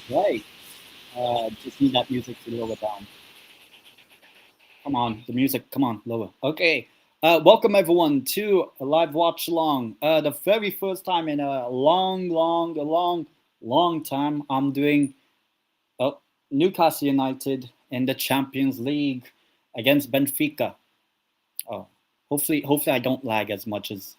Right. Just need that music to lower down. Come on, the music. Come on, lower. Okay. Welcome everyone to a live watch along. The very first time in a long time, I'm doing Newcastle United in the Champions League against Benfica. Oh, hopefully I don't lag as much as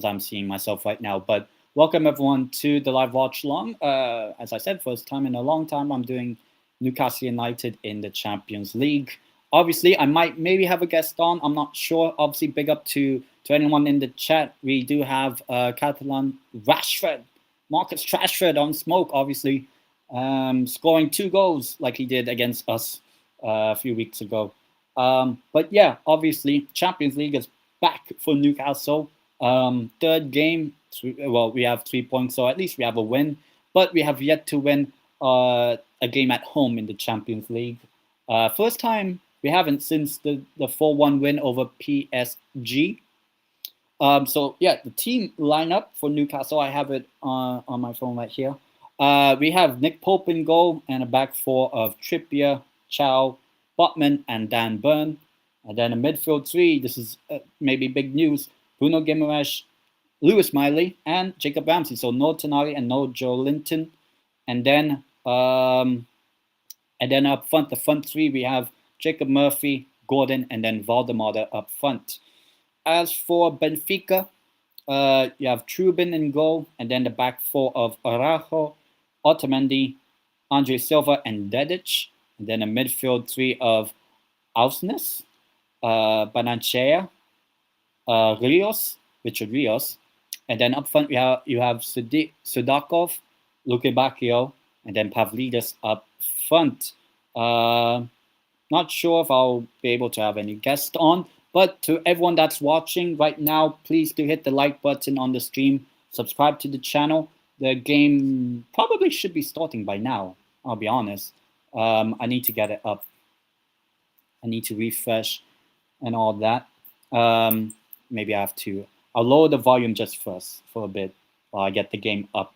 I'm seeing myself right now. But welcome everyone to the live watch along. As I said, first time in a long time, I'm doing Newcastle United in the Champions League. Obviously, I might maybe have a guest on. I'm not sure. Obviously, big up to anyone in the chat. We do have Catalan Rashford, Marcus Rashford on smoke, obviously, scoring 2 goals like he did against us a few weeks ago. But yeah, obviously, Champions League is back for Newcastle. Third game, well, we have 3 points, so at least we have a win. But we have yet to win a game at home in the Champions League. First time we haven't since the 4-1 win over PSG. So yeah, the team lineup for Newcastle, I have it on my phone right here. We have Nick Pope in goal and a back four of Trippier, Chow, Botman, and Dan Burn. And then a midfield three, this is maybe big news, Bruno Guimaraes, Lewis Miley, and Jacob Ramsey. So no Tonali and no Joe Linton. And then up front, the front three, we have Jacob Murphy, Gordon, and then Valdemar up front. As for Benfica, you have Trubin in goal, and then the back four of Araujo, Otamendi, Andre Silva, and Dedic. And then a midfield three of Ausnes, Bananchea, Richard Rios. And then up front, you have Sudakov, Luke Bacchio, and then Pavlidis up front. Not sure if I'll be able to have any guests on, but to everyone that's watching right now, please do hit the like button on the stream, subscribe to the channel. The game probably should be starting by now, I'll be honest. I need to get it up. I need to refresh and all that. Maybe I have to. I'll lower the volume just first for a bit while I get the game up.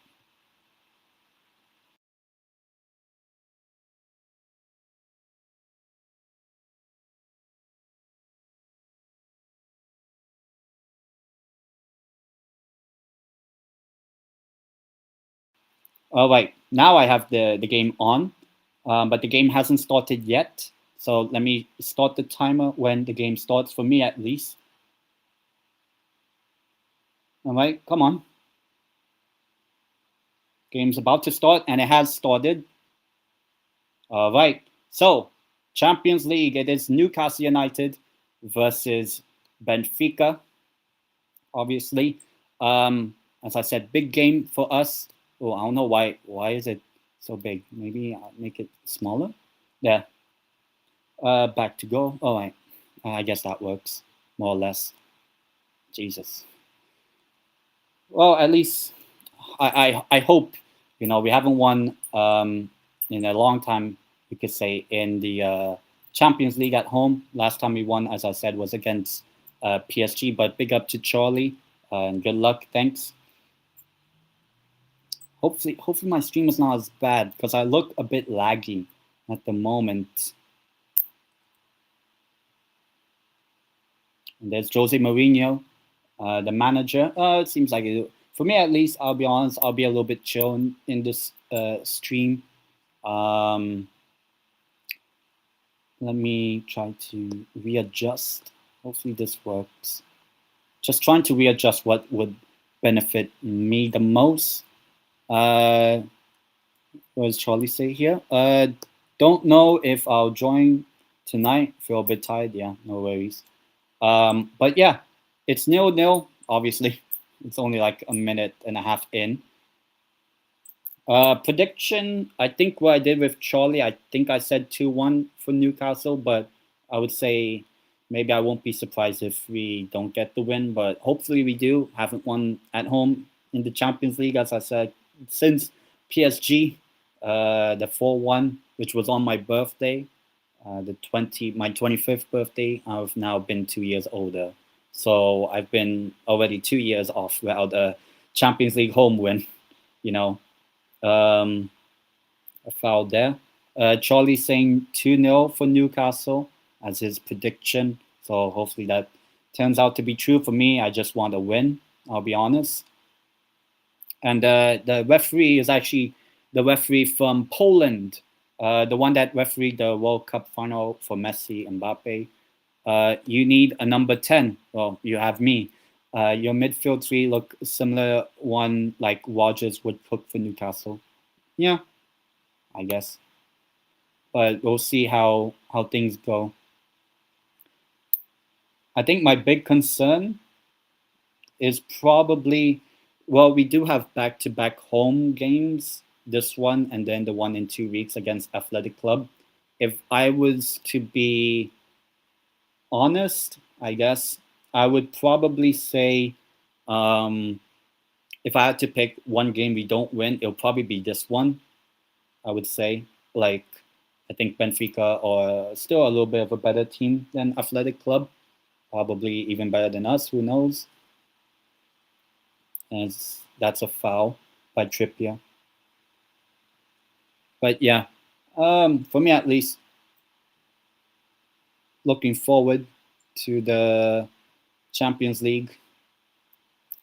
All right, now I have the game on, but the game hasn't started yet. So let me start the timer when the game starts, for me at least. All right, come on. Game's about to start, and it has started. All right. So, Champions League, it is Newcastle United versus Benfica, obviously. As I said, big game for us. Oh, I don't know why. Why is it so big? Maybe I'll make it smaller. Yeah. Back to go. All right. I guess that works more or less. Jesus. Well, at least I hope, we haven't won in a long time, we could say, in the Champions League at home. Last time we won, as I said, was against PSG, but big up to Charlie and good luck. Thanks. Hopefully my stream is not as bad because I look a bit laggy at the moment. And there's Jose Mourinho, the manager. It seems like for me at least, I'll be honest, I'll be a little bit chill in this stream. Let me try to readjust. Hopefully this works. Just trying to readjust what would benefit me the most. What does Charlie say here? Don't know if I'll join tonight. Feel a bit tired. Yeah, no worries. But yeah, it's 0-0, obviously. It's only like a minute and a half in. Prediction, I think what I did with Charlie, I think I said 2-1 for Newcastle, but I would say maybe I won't be surprised if we don't get the win, but hopefully we do. Haven't won at home in the Champions League, as I said, since PSG, the 4-1, which was on my birthday. My 25th birthday. I've now been 2 years older, so I've been already 2 years off without a Champions League home win. A foul there. Charlie saying 2-0 for Newcastle as his prediction. So hopefully that turns out to be true. For me, I just want a win, I'll be honest. And the referee is actually the referee from Poland, the one that refereed the World Cup final for Messi and Mbappe. You need a number 10. Well, you have me. Your midfield three look similar, one like Rogers would cook for Newcastle. Yeah, I guess. But we'll see how things go. I think my big concern is probably, well, we do have back-to-back home games, this one and then the one in 2 weeks against Athletic Club. If I was to be honest, I guess I would probably say if I had to pick one game we don't win, it'll probably be this one, I would say. Like, I think Benfica are still a little bit of a better team than Athletic Club. Probably even better than us, who knows? And that's a foul by Trippier. But yeah, for me at least, looking forward to the Champions League.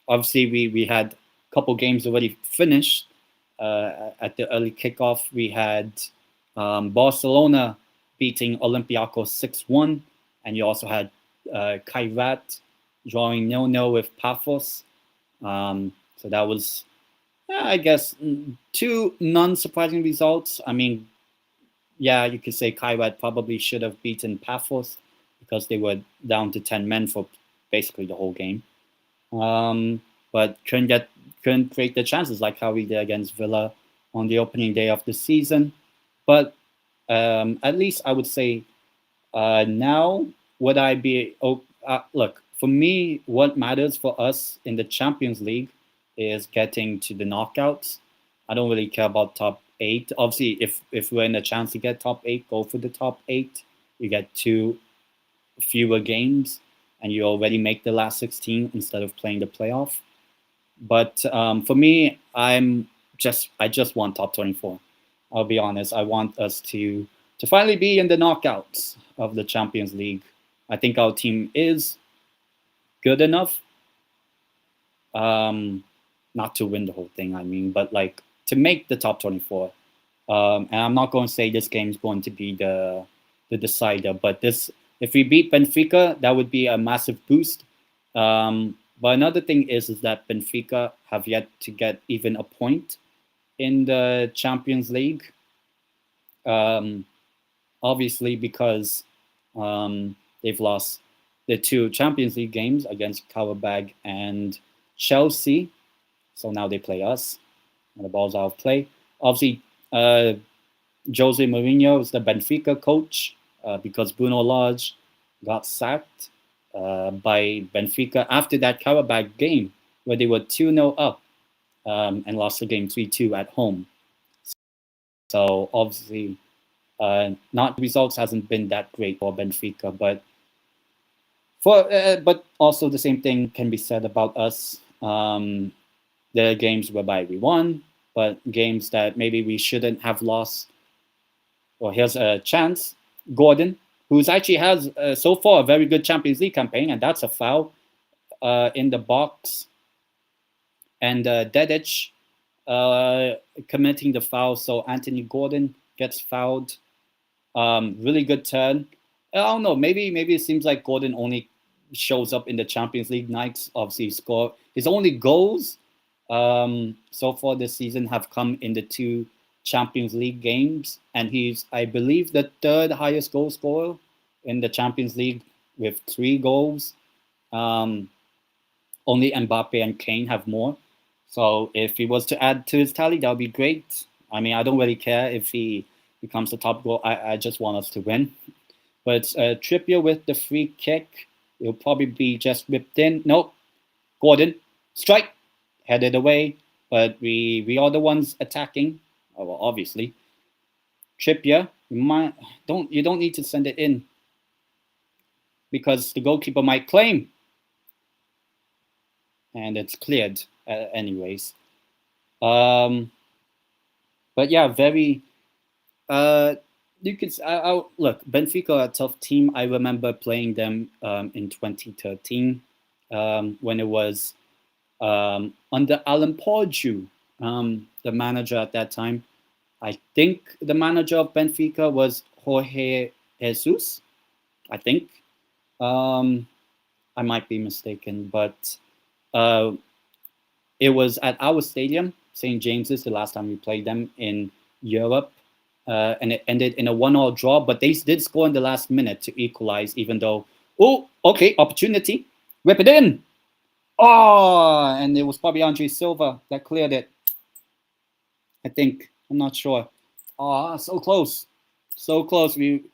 Obviously, we had a couple games already finished. At the early kickoff, we had Barcelona beating Olympiacos 6-1, and you also had Kairat drawing 0-0 with Paphos. So that was, I guess, two non-surprising results. I mean, yeah, you could say Kairat probably should have beaten Paphos because they were down to 10 men for basically the whole game. But couldn't create the chances like how we did against Villa on the opening day of the season. But at least I would say now would I be look, for me, what matters for us in the Champions League is getting to the knockouts. I don't really care about top 8. Obviously, if we're in a chance to get top 8, go for the top 8. You get 2 fewer games, and you already make the last 16 instead of playing the playoff. But for me, I just want top 24. I'll be honest. I want us to finally be in the knockouts of the Champions League. I think our team is good enough. Not to win the whole thing, I mean, but like to make the top 24. And I'm not going to say this game is going to be the decider, but if we beat Benfica, that would be a massive boost. But another thing is that Benfica have yet to get even a point in the Champions League. Obviously, because they've lost the two Champions League games against Karabag and Chelsea. So now they play us. And the ball's out of play. Obviously, Jose Mourinho is the Benfica coach because Bruno Lage got sacked by Benfica after that Karabag game where they were 2-0 up and lost the game 3-2 at home. So obviously, not results hasn't been that great for Benfica, but but also the same thing can be said about us. The games whereby we won, but games that maybe we shouldn't have lost. Well, here's a chance. Gordon, who's actually has so far a very good Champions League campaign, and that's a foul in the box. And Dedic committing the foul, so Anthony Gordon gets fouled. Really good turn. I don't know. Maybe it seems like Gordon only shows up in the Champions League nights. Obviously, score his only goals so far this season have come in the two Champions League games, and he's, I believe, the third highest goal scorer in the Champions League with 3 goals. Only Mbappe and Kane have more. So if he was to add to his tally, that would be great. I mean, I don't really care if he becomes the top goal. I just want us to win. But Trippier with the free kick. It'll probably be just whipped in. Nope. Gordon, strike. Headed away. But we are the ones attacking. Oh, well, obviously. Trippier, you don't need to send it in. Because the goalkeeper might claim. And it's cleared anyways. But yeah, very... you could look, Benfica are a tough team. I remember playing them in 2013 when it was under Alan Porju, the manager at that time. I think the manager of Benfica was Jorge Jesus. I think I might be mistaken, but it was at our stadium, St. James's, the last time we played them in Europe. And it ended in a 1-1 draw, but they did score in the last minute to equalize, even though, oh, okay, opportunity, whip it in. Oh, and it was probably Andre Silva that cleared it. I think, I'm not sure. Oh, so close. So close. We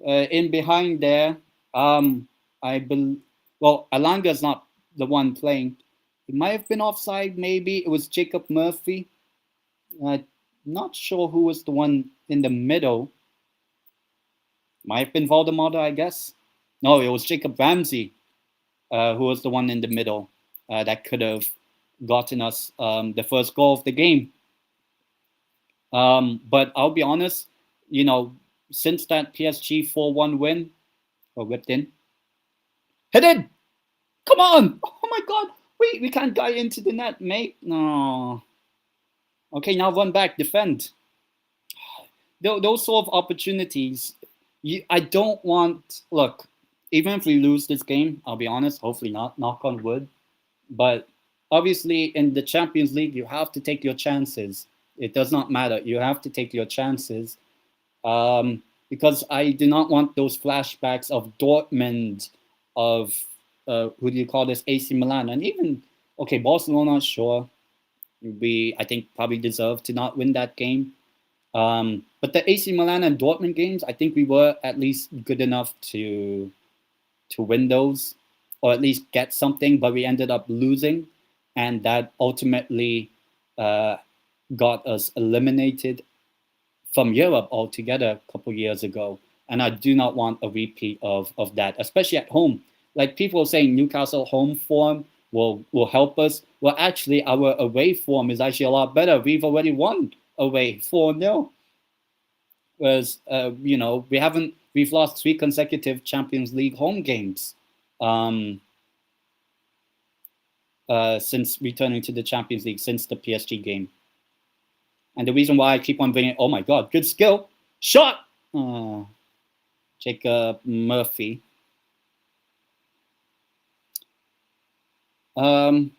in behind there. I believe, well, Alanga's not the one playing. It might have been offside, maybe. It was Jacob Murphy. Not sure who was the one in the middle. Might have been Valdemar, I guess. No, it was Jacob Ramsey, who was the one in the middle that could have gotten us the first goal of the game. But I'll be honest, since that PSG 4-1 win, or whipped in, hit it! Come on! Oh my God! We can't get into the net, mate. No. Okay, now run back, defend. Those sort of opportunities, I don't want... Look, even if we lose this game, I'll be honest, hopefully not, knock on wood. But obviously, in the Champions League, you have to take your chances. It does not matter. You have to take your chances. Because I do not want those flashbacks of Dortmund, of, who do you call this, AC Milan. And even, okay, Barcelona, sure. We, I think, probably deserve to not win that game. But the AC Milan and Dortmund games, I think we were at least good enough to win those, or at least get something, but we ended up losing, and that ultimately got us eliminated from Europe altogether a couple years ago. And I do not want a repeat of that, especially at home. Like people are saying Newcastle home form will help us. Well, actually, our away form is actually a lot better. We've already won away 4-0. Whereas, we've lost 3 consecutive Champions League home games since returning to the Champions League, since the PSG game. And the reason why I keep on bringing, oh my God, good skill, shot! Jacob Murphy. Um,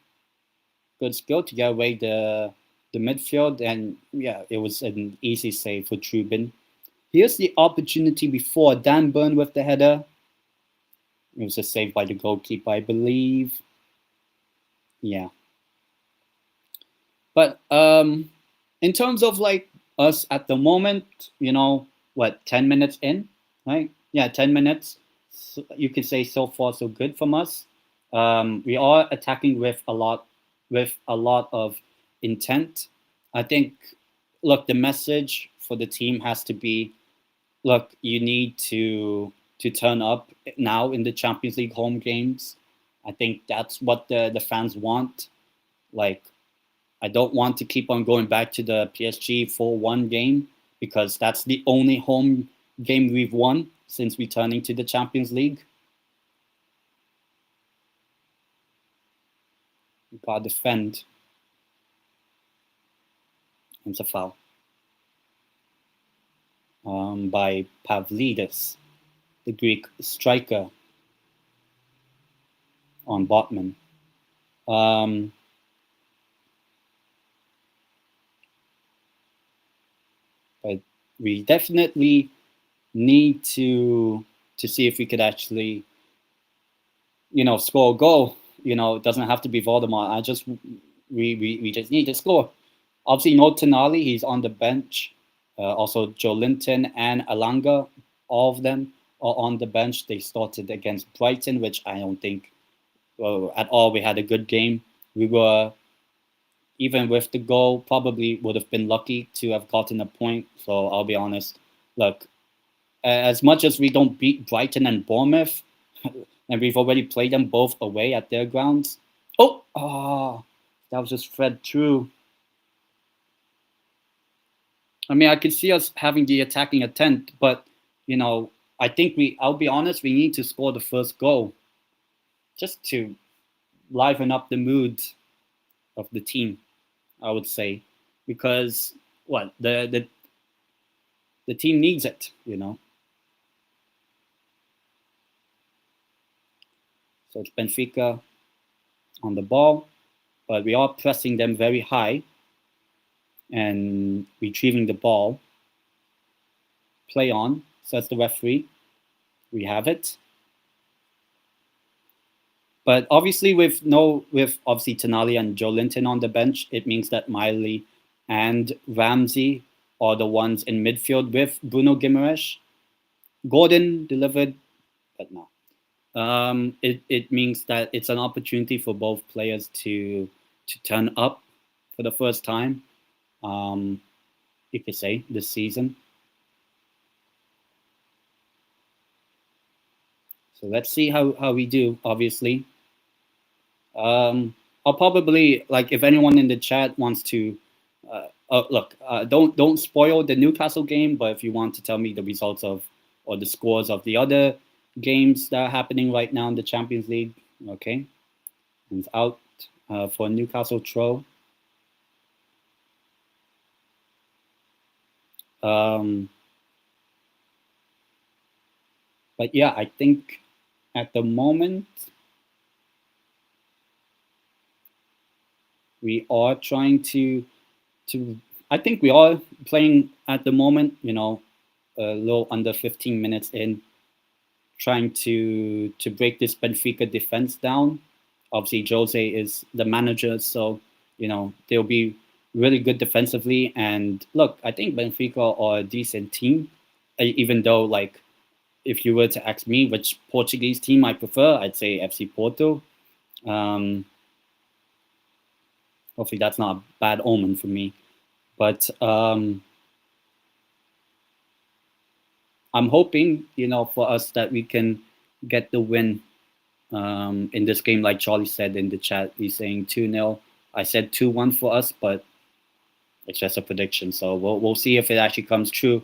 Good skill to get away the midfield, and yeah, it was an easy save for Trubin. Here's the opportunity before Dan Burn with the header. It was a save by the goalkeeper, I believe. Yeah, but in terms of like us at the moment, what 10 minutes in, right? Yeah, 10 minutes. So you could say so far so good from us. We are attacking with a lot of intent. I think. Look, the message for the team has to be: look, you need to turn up now in the Champions League home games. I think that's what the fans want. Like, I don't want to keep on going back to the PSG 4-1 game because that's the only home game we've won since returning to the Champions League. We gotta defend. It's a foul by Pavlidis, the Greek striker, on Botman. Um, but we definitely need to see if we could actually, score a goal. It doesn't have to be Voldemort. We just need to score. Obviously, no Tonali, he's on the bench. Also, Joe Linton and Alanga, all of them are on the bench. They started against Brighton, which I don't think at all we had a good game. We were, even with the goal, probably would have been lucky to have gotten a point. So I'll be honest. Look, as much as we don't beat Brighton and Bournemouth, and we've already played them both away at their grounds. Oh, that was just fed through. I mean, I could see us having the attacking intent, but I think I'll be honest, we need to score the first goal just to liven up the mood of the team, I would say, because what the team needs it. So it's Benfica on the ball, but we are pressing them very high and retrieving the ball. Play on, says the referee. We have it. But obviously, with obviously Tonali and Joe Linton on the bench, it means that Miley and Ramsey are the ones in midfield with Bruno Guimaraes. Gordon delivered, but no. It means that it's an opportunity for both players to turn up for the first time. You could say this season. So let's see how we do. Obviously, I'll probably, like, if anyone in the chat wants to look, don't spoil the Newcastle game, but if you want to tell me the results of or the scores of the other games that are happening right now in the Champions League, okay, and it's out for Newcastle throw. But yeah, I think at the moment we are trying to I think we are playing at the moment, a little under 15 minutes in, trying to break this Benfica defense down. Obviously, Jose is the manager, so they'll be really good defensively. And look, I think Benfica are a decent team, even though, like, if you were to ask me which Portuguese team I prefer, I'd say FC Porto. Hopefully, that's not a bad omen for me. But I'm hoping, for us that we can get the win in this game. Like Charlie said in the chat, he's saying 2-0. I said 2-1 for us, but it's just a prediction. So we'll see if it actually comes true.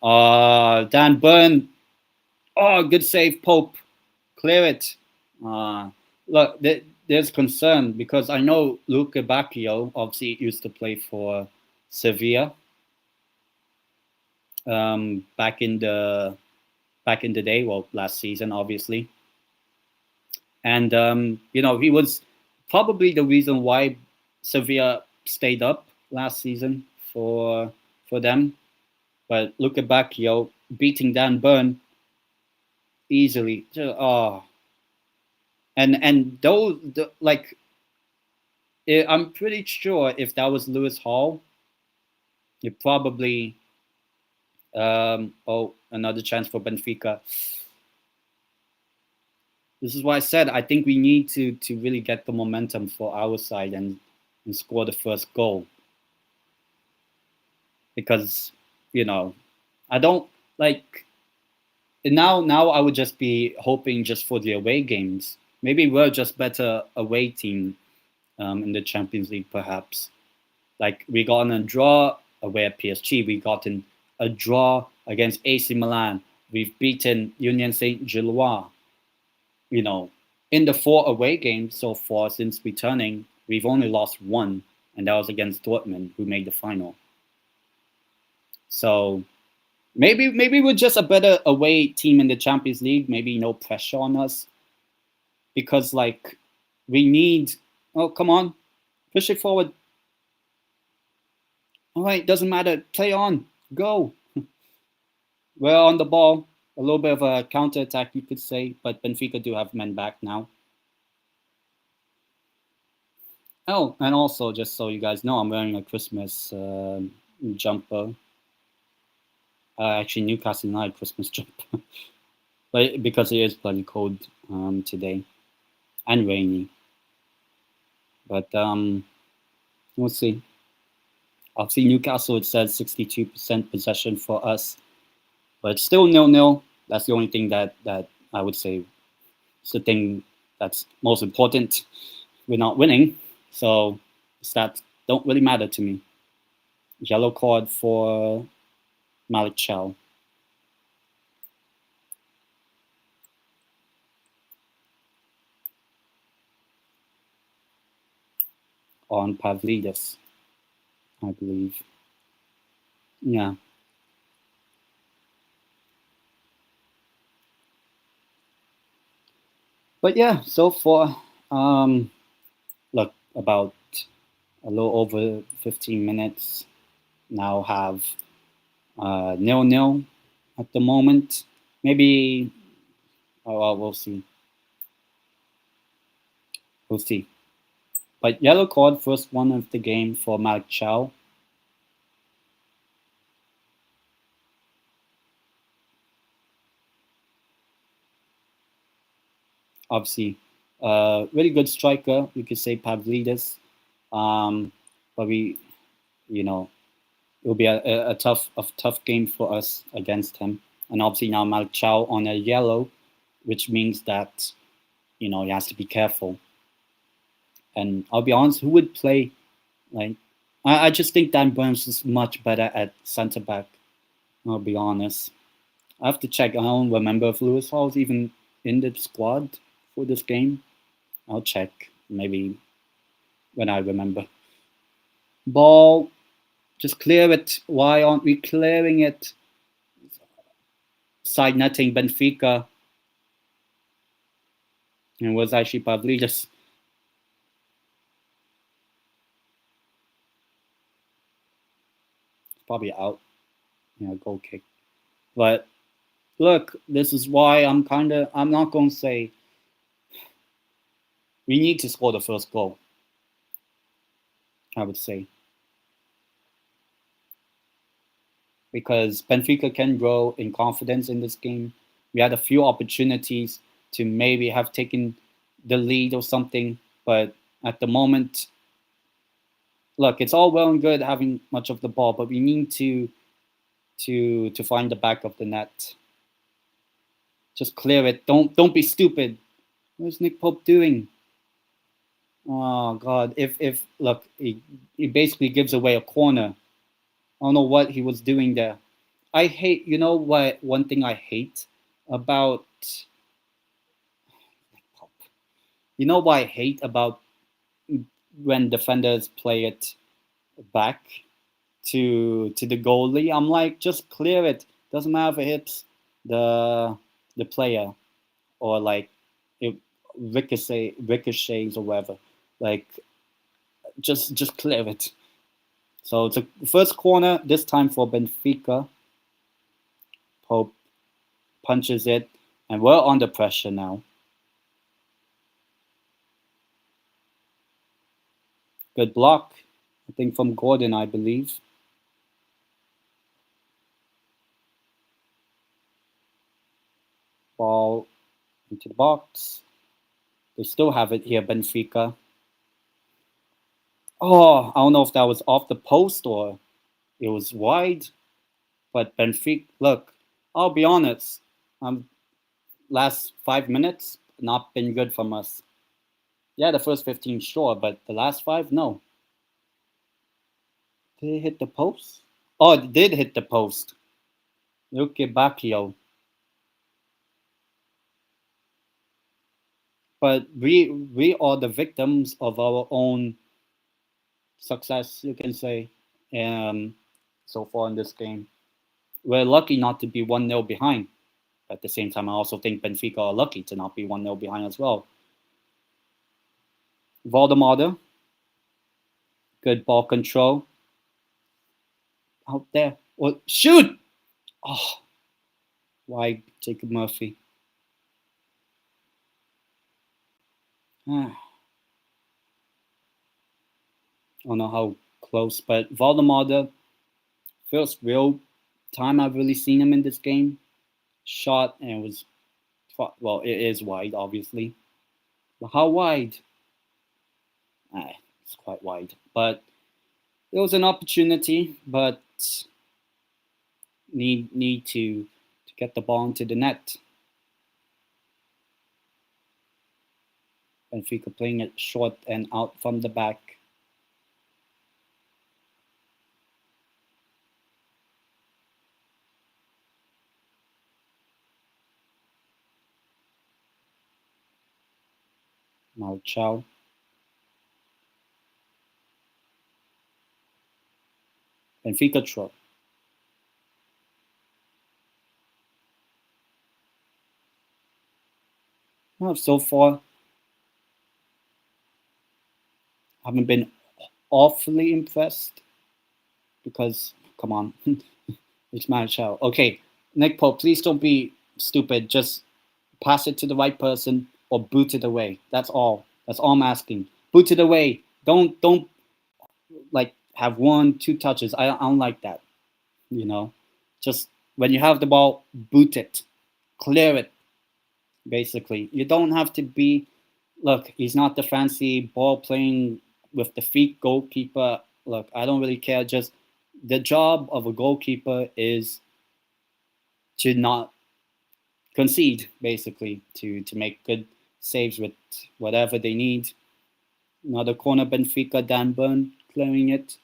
Dan Burn. Oh, good save, Pope. Clear it. Look, there's concern because I know Luca Bacchio obviously used to play for Sevilla back in the day, well, last season, obviously. And he was probably the reason why Sevilla stayed up last season for them. But looking back, beating Dan Burn easily. Oh, and those like I'm pretty sure if that was Lewis Hall, you probably another chance for Benfica. This is why I said I think we need to really get the momentum for our side and score the first goal. Because, I don't like now I would just be hoping just for the away games. Maybe we're just better away team in the Champions League, perhaps. Like we got a draw away at PSG, we gotten a draw against AC Milan, we've beaten Union Saint Gilloise. In the 4 away games so far since returning, we've only lost 1, and that was against Dortmund, who made the final. So maybe we're just a better away team in the Champions League. Maybe no pressure on us, because we need. Oh, come on, push it forward. All right, doesn't matter. Play on, go. We're on the ball. A little bit of a counter attack, you could say, but Benfica do have men back now. Oh, and also, just so you guys know, I'm wearing a Christmas jumper. Actually, Newcastle United Christmas jumper, but because it is bloody cold today and rainy. But we'll see. I'll see Newcastle. It says 62% possession for us, but still 0-0. That's the only thing that I would say is the thing that's most important. We're not winning, so stats don't really matter to me. Yellow card for Malik Chow. On Pavlidis, I believe. Yeah. But yeah, so far, look, about a little over 15 minutes. Now have 0-0 at the moment. Maybe, well, we'll see. We'll see. But yellow card, first one of the game for Malik Chow. Obviously, really good striker. You could say Pavlidis. But it'll be a tough game for us against him. And obviously now Malik Chow on a yellow, which means that he has to be careful. And I'll be honest, who would play I just think Dan Burns is much better at centre back. I'll be honest. I have to check. I don't remember if Lewis Hall's even in the squad for this game. I'll check maybe when I remember. Ball, just clear it. Why aren't we clearing it? Side netting Benfica. And it was actually Pavlidis. Probably out. Goal kick. But look, this is why I'm not going to say we need to score the first goal, I would say. Because Benfica can grow in confidence in this game. We had a few opportunities to maybe have taken the lead or something, but at the moment, look, it's all well and good having much of the ball, but we need to find the back of the net. Just clear it. Don't be stupid. What's Nick Pope doing? Oh God! If look, he basically gives away a corner. I don't know what he was doing there. I hate. You know what? One thing I hate about Nick Pope. You know what I hate about when defenders play it back to the goalie? I'm like, just clear it. Doesn't matter if it hits the player or it ricochets or whatever. Like just clear it. So it's a first corner this time for Benfica. Pope punches it, and we're under pressure now. Good block, I think from Gordon, I believe. Ball into the box. They still have it here, Benfica. Oh, I don't know if that was off the post or it was wide. But Benfica, look, I'll be honest. Last 5 minutes, not been good from us. Yeah, the first 15, sure, but the last 5, no. Did it hit the post? Oh, it did hit the post. Look at Bacchio. But we are the victims of our own success, you can say, so far in this game. We're lucky not to be 1-0 behind. At the same time, I also think Benfica are lucky to not be 1-0 behind as well. Valdemar, good ball control. Out there. Well, shoot! Oh, why Jacob Murphy? I don't know how close, but Valdemar, first real time I've really seen him in this game. Shot and it was, well, it is wide, obviously. But how wide? It's quite wide. But it was an opportunity, but need to get the ball into the net. Benfica playing it short and out from the back. Marchal. Benfica throw. Well, so far, I haven't been awfully impressed because, come on, it's Marchal. Okay, Nick Pope, please don't be stupid. Just pass it to the right person or boot it away. That's all. That's all I'm asking. Boot it away. Don't like have 1-2 touches. I don't like that. You know, just when you have the ball, boot it, clear it. Basically, you don't have to be. Look, he's not the fancy ball playing with the feet goalkeeper. Look, I don't really care. Just the job of a goalkeeper is to not concede, basically, to make good saves with whatever they need. Another corner, Benfica, Dan Burn clearing it.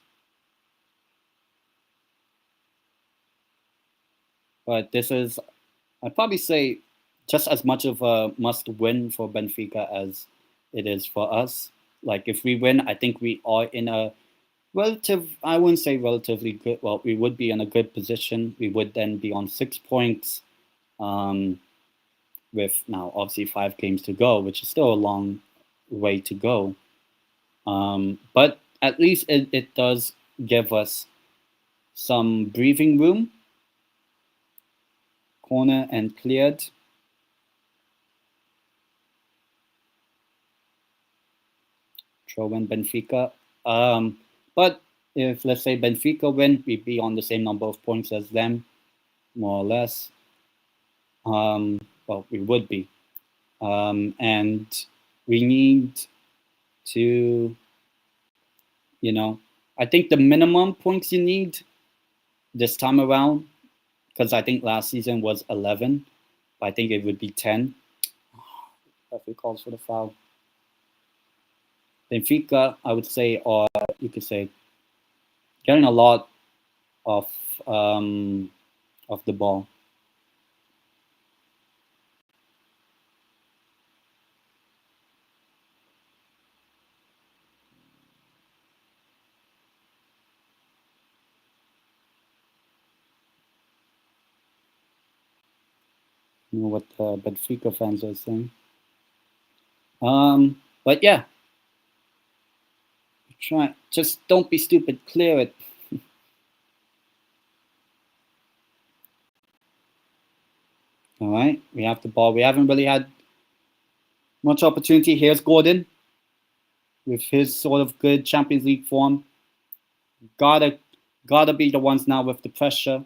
But this is, I'd probably say, just as much of a must win for Benfica as it is for us. Like, if we win, I think we are in a I wouldn't say relatively good, well, we would be in a good position. We would then be on 6 points with now obviously 5 games to go, which is still a long way to go. But at least it does give us some breathing room. Corner and cleared. Throw in Benfica. But if, let's say, Benfica win, we'd be on the same number of points as them, more or less. Well, we would be. And we need to, I think the minimum points you need this time around, because I think last season was 11, but I think it would be 10. Referee calls for the foul. Benfica, I would say, or you could say, getting a lot of the ball. You know what the Benfica fans are saying. But yeah, Try, just don't be stupid. Clear it. All right, we have the ball. We haven't really had much opportunity. Here's Gordon with his sort of good Champions League form. Gotta be the ones now with the pressure.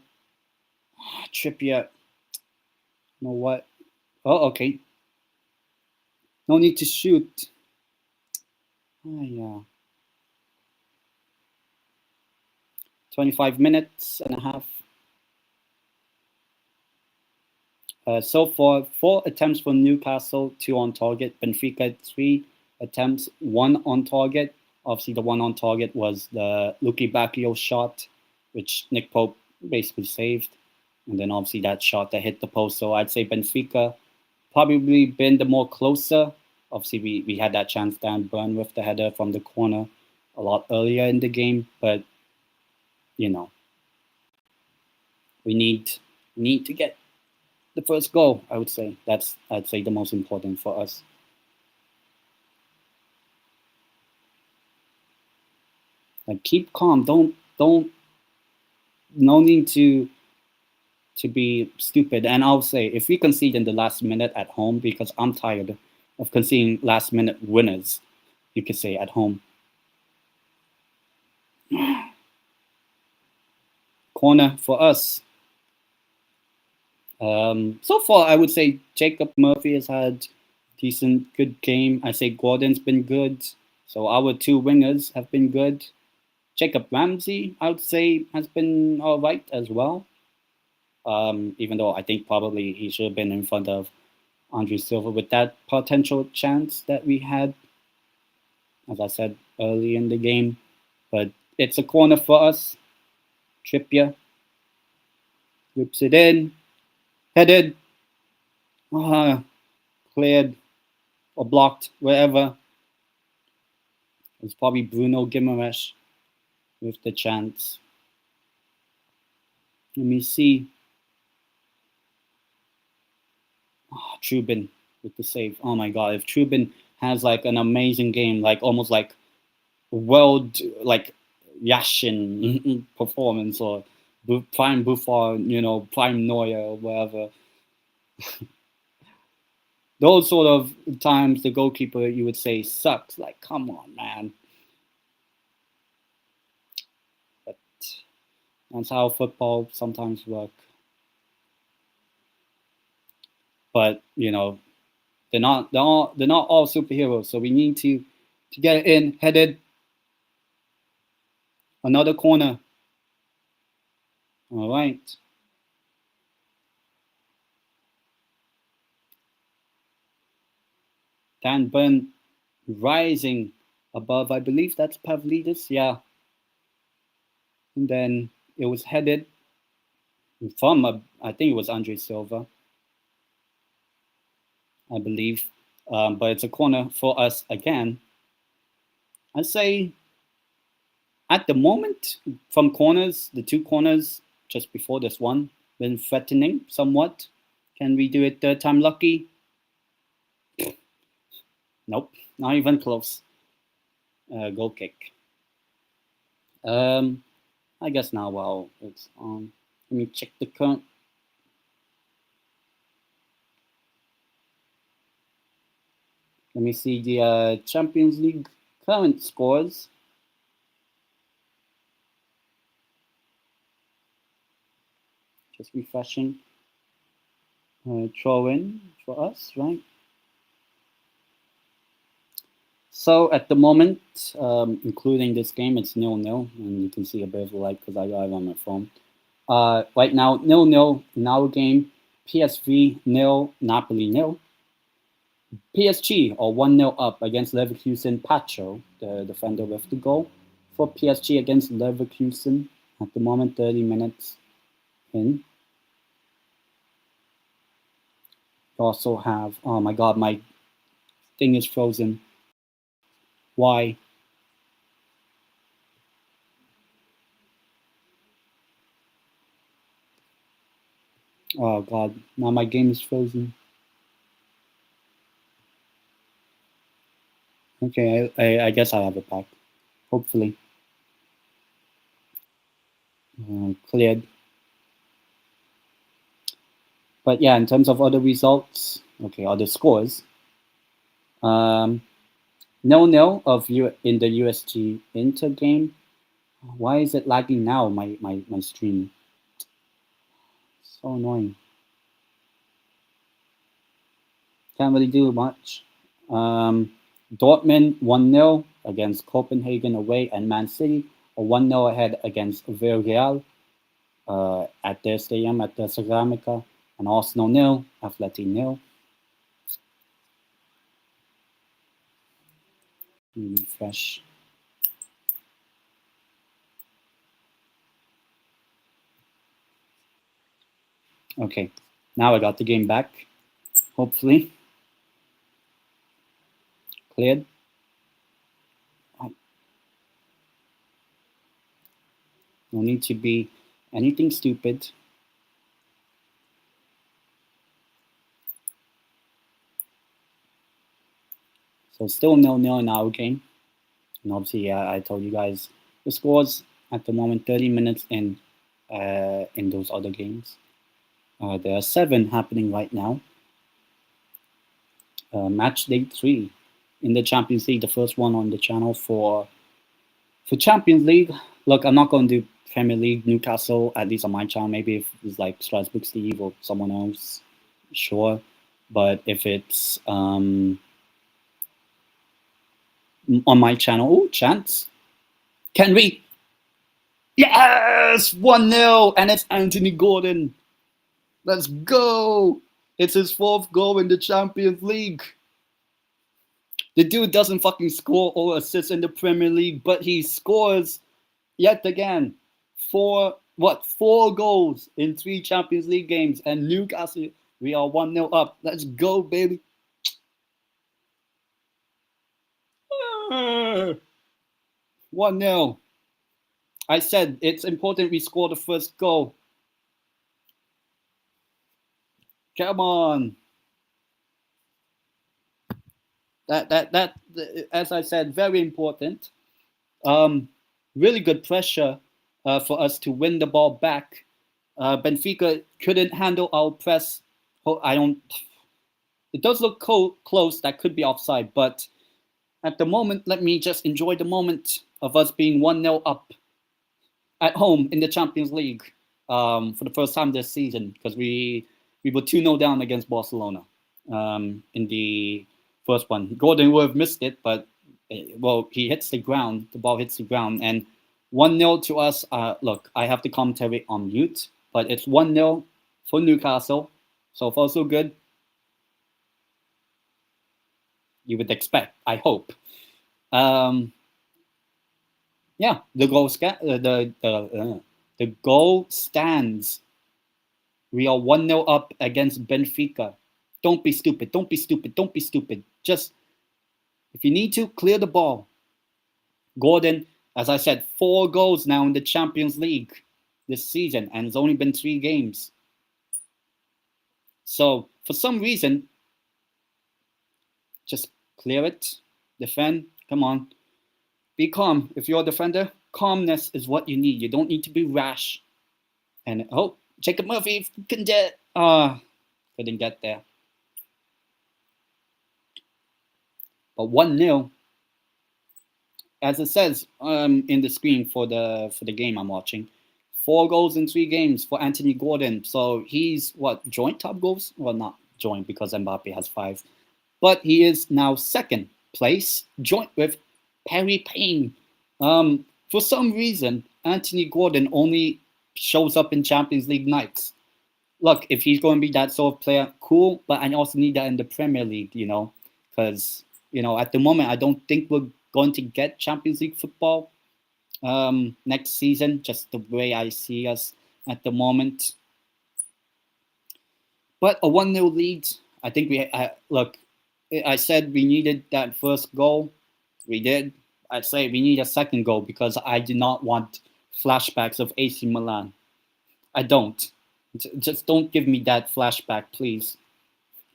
Trippier. You know what? Oh, okay. No need to shoot. Oh, yeah. 25 minutes and a half. So far, 4 attempts for Newcastle, 2 on target. Benfica, 3 attempts, 1 on target. Obviously, the 1 on target was the Luki Bacchio shot, which Nick Pope basically saved. And then obviously that shot that hit the post. So I'd say Benfica probably been the more closer. Obviously, we had that chance, Dan Burn with the header from the corner a lot earlier in the game. But, you know, we need to get the first goal, I would say. I'd say the most important for us. Like, keep calm. Don't no need to be stupid. And I'll say, if we concede in the last minute at home, because I'm tired of conceding last minute winners, you could say, at home. Corner for us. So far, I would say Jacob Murphy has had decent, good game. I say Gordon's been good. So our 2 wingers have been good. Jacob Ramsey, I would say, has been all right as well. Even though I think probably he should have been in front of Andre Silva with that potential chance that we had, as I said early in the game. But it's a corner for us. Trippier whips it in, headed, cleared or blocked, wherever. It's probably Bruno Guimaraes with the chance. Let me see. Oh, Trubin with the save. Oh my god, if Trubin has like an amazing game, like almost like world, like Yashin performance, or prime Buffon, prime Neuer or whatever. Those sort of times the goalkeeper, you would say, sucks. Like, come on, man. But that's how football sometimes works. But they're not all superheroes. So we need to get it in, headed. Another corner. All right. Dan Burn rising above, I believe that's Pavlidis, yeah. And then it was headed from, I think it was Andre Silva, I believe. But it's a corner for us again. I'd say at the moment, from corners, the 2 corners just before this one, been threatening somewhat. Can we do it third time lucky? Nope, not even close. Goal kick. I guess now while it's on, let me check the current. Let me see the Champions League current scores. Just refreshing. Throw in for us, right? So at the moment, including this game, it's 0-0, and you can see a bit of light because I got it on my phone. Right now, 0-0 in our game. PSV 0, Napoli 0. PSG are 1-0 up against Leverkusen. Pacho, the defender with the goal for PSG against Leverkusen. At the moment, 30 minutes in. You also have, oh my god, my thing is frozen. Why? Oh god, now my game is frozen. Okay, I guess I'll have it back. hopefully. Cleared. But yeah, in terms of other results, okay, other scores. 0-0 in the USG Inter game. Why is it lagging now, my stream? So annoying. Can't really do much. Dortmund 1-0 against Copenhagen away, and Man City are 1-0 ahead against Villarreal at their stadium at the Ceramica, and Arsenal 0, Atleti 0. Refresh. Okay, now I got the game back. Hopefully. Cleared. No need to be anything stupid. So still 0-0 in our game. And obviously, I told you guys the scores at the moment, 30 minutes in those other games. There are 7 happening right now. Match day 3 in the Champions League, the first one on the channel for Champions League. Look, I'm not going to do Premier League, Newcastle, at least on my channel. Maybe if it's like Strasbourg Steve or someone else, sure. But if it's on my channel, chance. Can we? Yes! 1-0, and it's Anthony Gordon. Let's go! It's his 4th goal in the Champions League. The dude doesn't fucking score or assist in the Premier League, but he scores yet again. 4 goals in 3 Champions League games, and Newcastle, we are 1-0 up. Let's go, baby. 1-0. I said it's important we score the first goal. Come on. That as I said, very important. Really good pressure for us to win the ball back. Benfica couldn't handle our press. It does look close. That could be offside, but at the moment, let me just enjoy the moment of us being 1-0 up at home in the Champions League for the first time this season, because we were 2-0 down against Barcelona in the first one. Gordon would have missed it, but well, he hits the ground. The ball hits the ground, and 1-0 to us. Look, I have the commentary on mute, but it's 1-0 for Newcastle. So far, so good. You would expect, I hope. Yeah, the goal stands. We are 1-0 up against Benfica. Don't be stupid. Don't be stupid. Don't be stupid. Just, if you need to, clear the ball. Gordon, as I said, 4 goals now in the Champions League this season, and it's only been 3 games. So, for some reason, just clear it, defend, come on. Be calm. If you're a defender, calmness is what you need. You don't need to be rash. And, oh, Jacob Murphy couldn't get there. But 1-0, as it says in the screen for the game I'm watching, 4 goals in 3 games for Anthony Gordon. So he's joint top goals? Well, not joint because Mbappe has 5, but he is now 2nd place, joint with Perry Payne. For some reason, Anthony Gordon only shows up in Champions League nights. Look, if he's going to be that sort of player, cool. But I also need that in the Premier League, because at the moment I don't think we're going to get Champions League football next season, just the way I see us at the moment. But a 1-0 lead, I think look, I said we needed that first goal. We did. I'd say we need a 2nd goal because I do not want flashbacks of AC Milan. I don't. Just don't give me that flashback, please.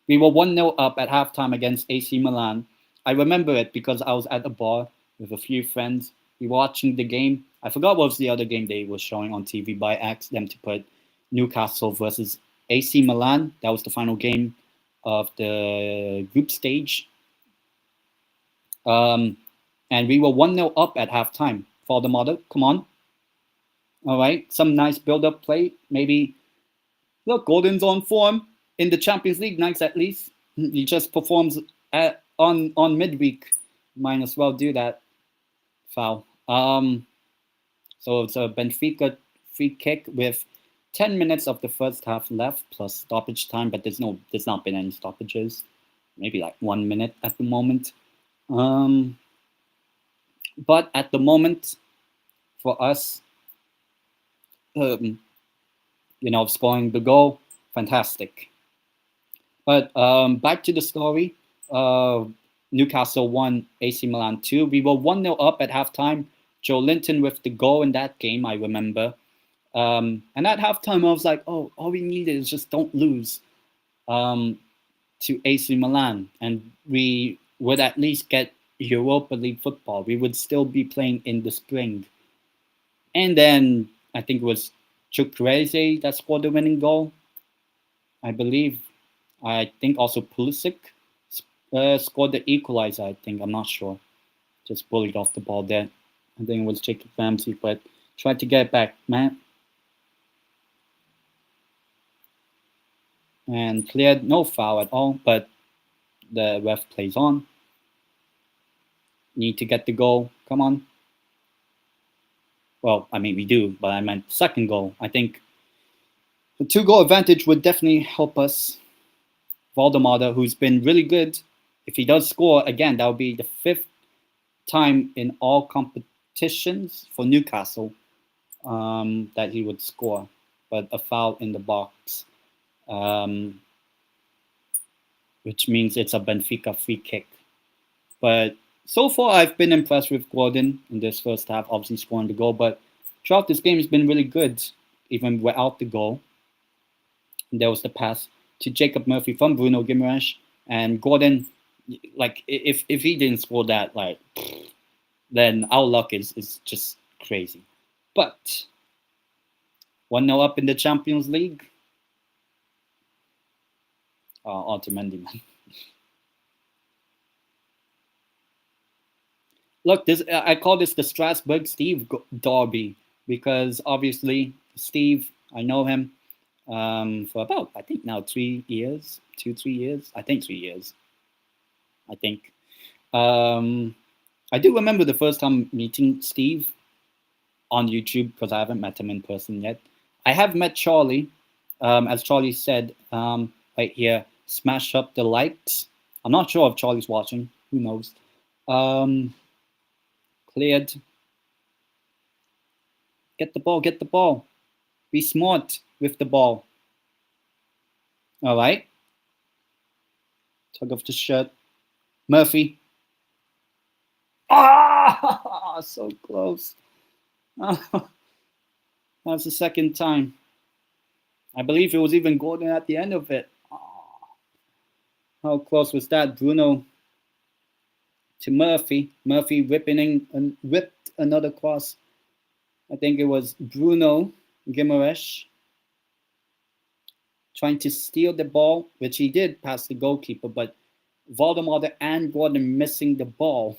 We were 1-0 up at halftime against AC Milan. I remember it because I was at a bar with a few friends, We were watching the game. I forgot what was the other game they were showing on TV, but I asked them to put Newcastle versus AC Milan. That was the final game of the group stage. And we were 1-0 up at halftime. For the model, come on. All right, some nice build-up play. Maybe, look, Gordon's on form in the Champions League nights at least. He just performs on midweek. Might as well do that. Foul. So it's a Benfica free kick with 10 minutes of the first half left plus stoppage time, but there's not been any stoppages. Maybe like 1 minute at the moment. But at the moment, for us, scoring the goal, fantastic. But back to the story. Newcastle 1, AC Milan 2. We were 1-0 up at halftime. Joe Linton with the goal in that game, I remember. And at halftime, I was like, oh, all we needed is just don't lose to AC Milan. And we would at least get Europa League football. We would still be playing in the spring. And then I think it was Chukwueze that scored the winning goal, I believe. I think also Pulisic scored the equalizer, I think. I'm not sure. Just bullied off the ball there. I think it was Jacob Ramsey, but tried to get it back, man. And cleared, no foul at all, but the ref plays on. Need to get the goal. Come on. Well, I mean, we do, but I meant second goal. I think the 2-goal advantage would definitely help us. Valdemar, who's been really good, if he does score again, that would be the 5th time in all competitions for Newcastle that he would score, but a foul in the box, which means it's a Benfica free kick. But so far, I've been impressed with Gordon in this first half, obviously scoring the goal, but throughout this game, he's been really good, even without the goal. And there was the pass to Jacob Murphy from Bruno Guimaraes, and Gordon, like, if he didn't score that, like, then our luck is just crazy. But 1-0 up in the Champions League. Otamendi, man. Look, I call this the Strasbourg Steve derby because obviously Steve, I know him for about, I think now 3 years, 2-3 years. I think 3 years. I think. I do remember the first time meeting Steve on YouTube because I haven't met him in person yet. I have met Charlie, as Charlie said right here. Smash up the likes. I'm not sure if Charlie's watching. Who knows? Cleared. Get the ball. Get the ball. Be smart with the ball. All right. Tug of the shirt. Murphy. Ah, so close. That's the second time. I believe it was even Gordon at the end of it. How close was that? Bruno to Murphy. Murphy whipped another cross. I think it was Bruno Guimaraes trying to steal the ball, which he did past the goalkeeper, but Valdemar and Gordon missing the ball.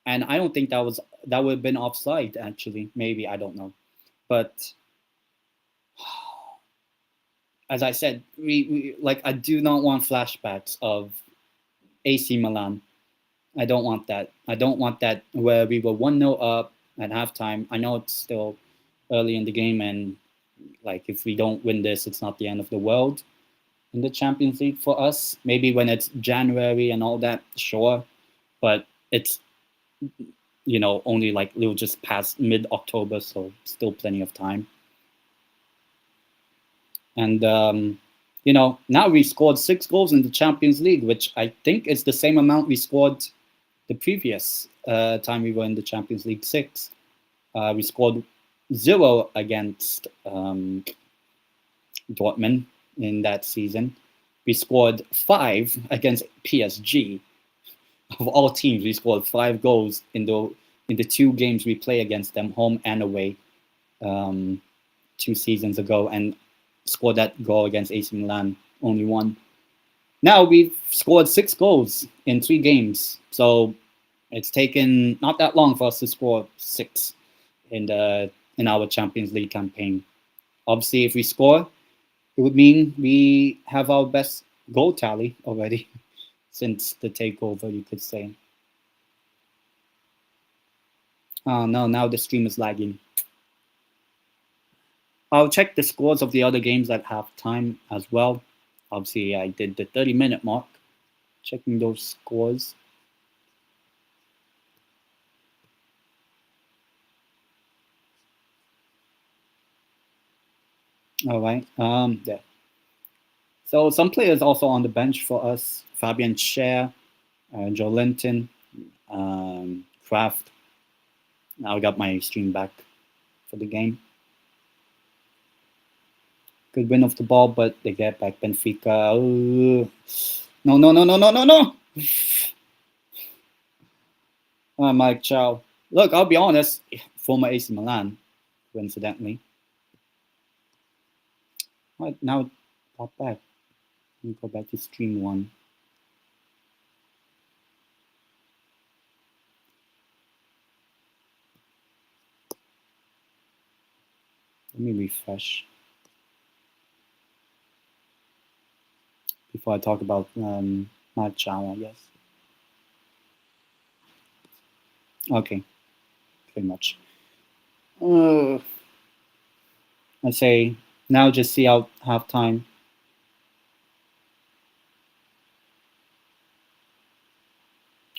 And I don't think that would have been offside, actually. Maybe, I don't know. But as I said, we I do not want flashbacks of AC Milan. I don't want that. I don't want that where we were 1-0 up at halftime. I know it's still early in the game, and if we don't win this, it's not the end of the world in the Champions League for us. Maybe when it's January and all that, sure. But it's, only it'll just pass mid-October, so still plenty of time. And, now we scored 6 goals in the Champions League, which I think is the same amount we scored the previous time we were in the Champions League, 6. We scored 0 against Dortmund in that season. We scored 5 against PSG. of all teams, we scored 5 goals in the 2 games we play against them, home and away, 2 seasons ago, and scored that goal against AC Milan, only 1. Now we've scored 6 goals in 3 games, so it's taken not that long for us to score 6 in our Champions League campaign. Obviously, if we score, it would mean we have our best goal tally already since the takeover, you could say. Oh no, now the stream is lagging. I'll check the scores of the other games at halftime as well. Obviously, I did the 30-minute mark, checking those scores. All right. Yeah. So some players also on the bench for us: Fabian Schär, Joe Linton, Kraft. Now I got my stream back for the game. Good win off the ball, but they get back Benfica. Ooh. No, no, no, no, no, no, no. Mike Chow. Look, I'll be honest, former AC Milan, coincidentally. What? Now pop back. Let me go back to stream 1. Let me refresh before I talk about Mike Chow, I guess. Okay, pretty much. I say now just see out halftime.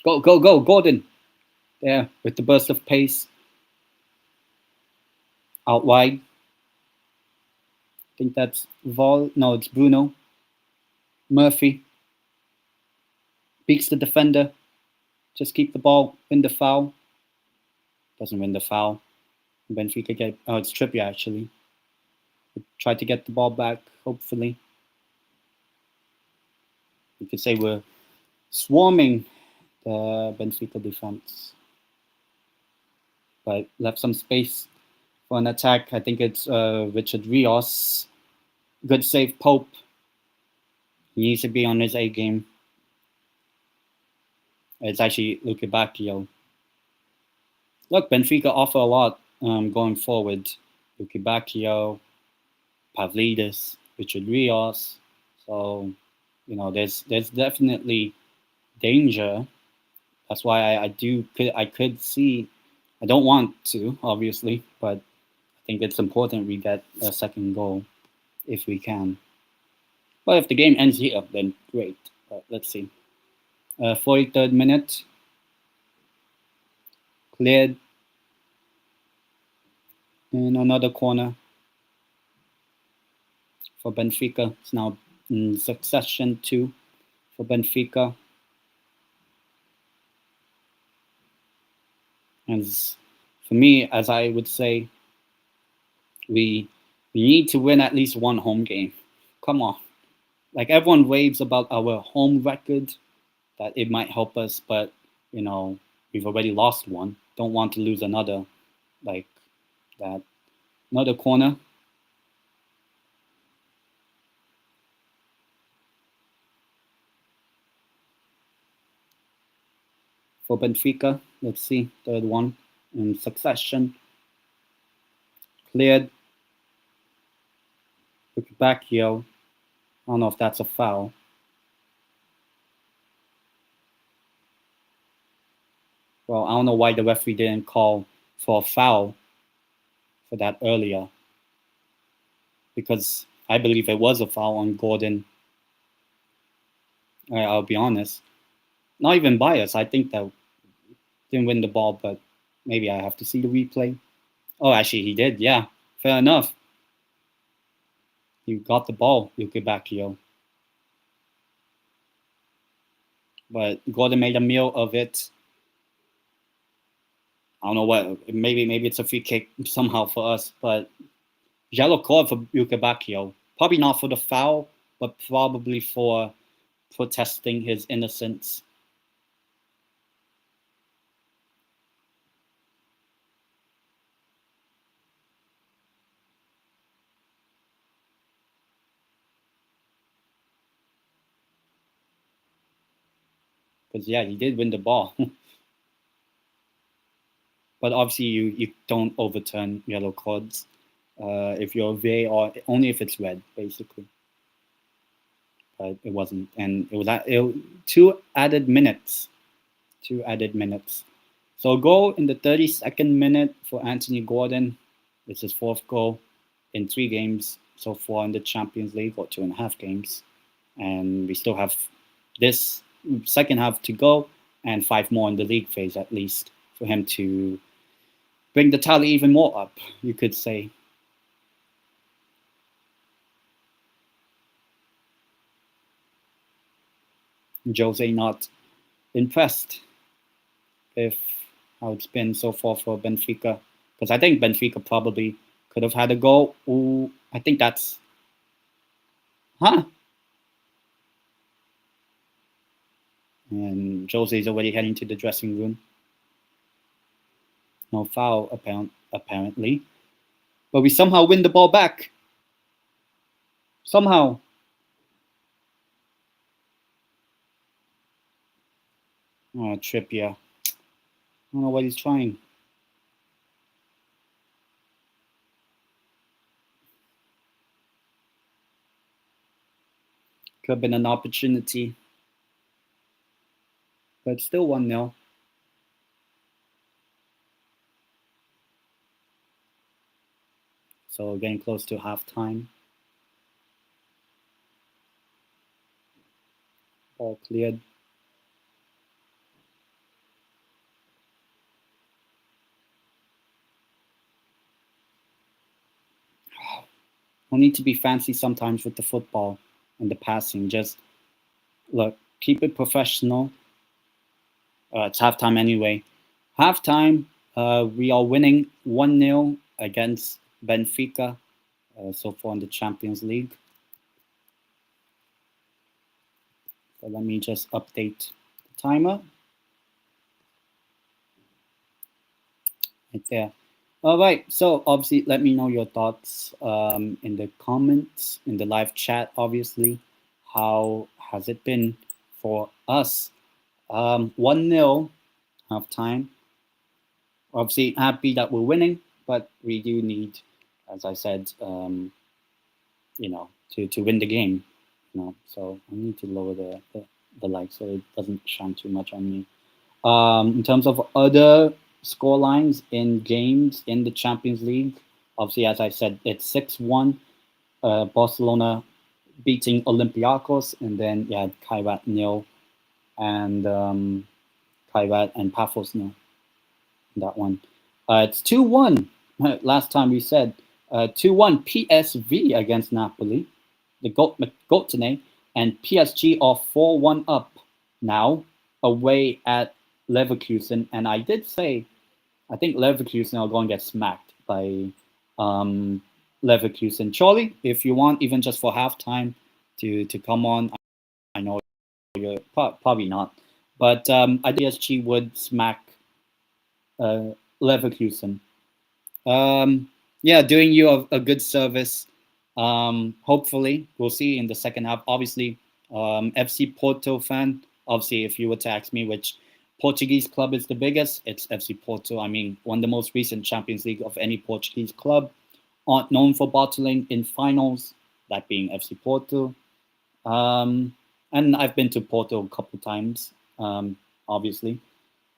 Go, go, go, Gordon. There, with the burst of pace. Out wide. I think that's Vol. No, it's Bruno. Murphy. Beats the defender. Just keep the ball, win the foul. Doesn't win the foul. Benfica get, oh, it's Trippier actually. Try to get the ball back, hopefully. You could say we're swarming the Benfica defense. But left some space for an attack. I think it's Richard Rios. Good save, Pope. He needs to be on his A game. It's actually Luka Bacchio. Look, Benfica offer a lot going forward. Luka Bacchio, Pavlidis, Richard Rios. So, you know, there's definitely danger. That's why I could see. I don't want to, obviously, but I think it's important we get a second goal if we can. But if the game ends here, then great. But let's see. 43rd minute. Cleared. In another corner for Benfica. It's now in succession 2 for Benfica. And for me, as I would say, we need to win at least 1 home game. Come on. Like, everyone raves about our home record, that it might help us, but, you know, we've already lost 1. Don't want to lose another, like that. Another corner. For Benfica, let's see, 3rd one in succession. Cleared. Look back here. I don't know if that's a foul. Well, I don't know why the referee didn't call for a foul for that earlier. Because I believe it was a foul on Gordon. I'll be honest. Not even biased. I think that didn't win the ball, but maybe I have to see the replay. Oh, actually, he did. Yeah, fair enough. You got the ball, Luka Bacchio. But Gordon made a meal of it. I don't know what. Maybe it's a free kick somehow for us, but yellow card for Luka Bacchio. Probably not for the foul, but probably for protesting his innocence. because yeah, he did win the ball. But obviously, you don't overturn yellow cards if you're VAR, only if it's red, basically. But it wasn't, and it was 2 added minutes. 2 added minutes. So a goal in the 32nd minute for Anthony Gordon. It's his 4th goal in 3 games so far in the Champions League, or 2.5 games. And we still have this second half to go and 5 more in the league phase at least for him to bring the tally even more up, you could say. Jose not impressed with how it's been so far for Benfica, because I think Benfica probably could have had a goal. Ooh, I think that's and Jose's already heading to the dressing room. No foul apparently, but we somehow win the ball back. Somehow. Oh, Trippier. I don't know what he's trying. Could have been an opportunity. But still 1-0. So getting close to halftime. All cleared. No need to be fancy sometimes with the football and the passing. Just look, keep it professional. It's halftime anyway. Halftime, we are winning 1-0 against Benfica so far in the Champions League. So let me just update the timer. Right there. All right, so obviously let me know your thoughts in the comments, in the live chat, obviously. How has it been for us? 1-0 halftime. Obviously happy that we're winning, but we do need, as I said, to win the game. So I need to lower the light so it doesn't shine too much on me. In terms of other score lines in games in the Champions League, obviously, as I said, it's 6-1. Barcelona beating Olympiacos, and then yeah, Kairat 0 and Kairat and Paphos 0. That one. It's 2-1. Last time we said 2-1 PSV against Napoli. The Gotene and PSG are 4-1 up now away at Leverkusen. And I did say, I think Leverkusen are going to get smacked by Leverkusen. Charlie, if you want, even just for halftime to come on, I know you're probably not, but I think PSG would smack Leverkusen. Yeah, doing you a good service. Hopefully, we'll see in the second half. Obviously, FC Porto fan. Obviously, if you were to ask me which Portuguese club is the biggest, it's FC Porto. I mean, won the most recent Champions League of any Portuguese club. Aren't known for battling in finals, that being FC Porto. And I've been to Porto a couple times, obviously.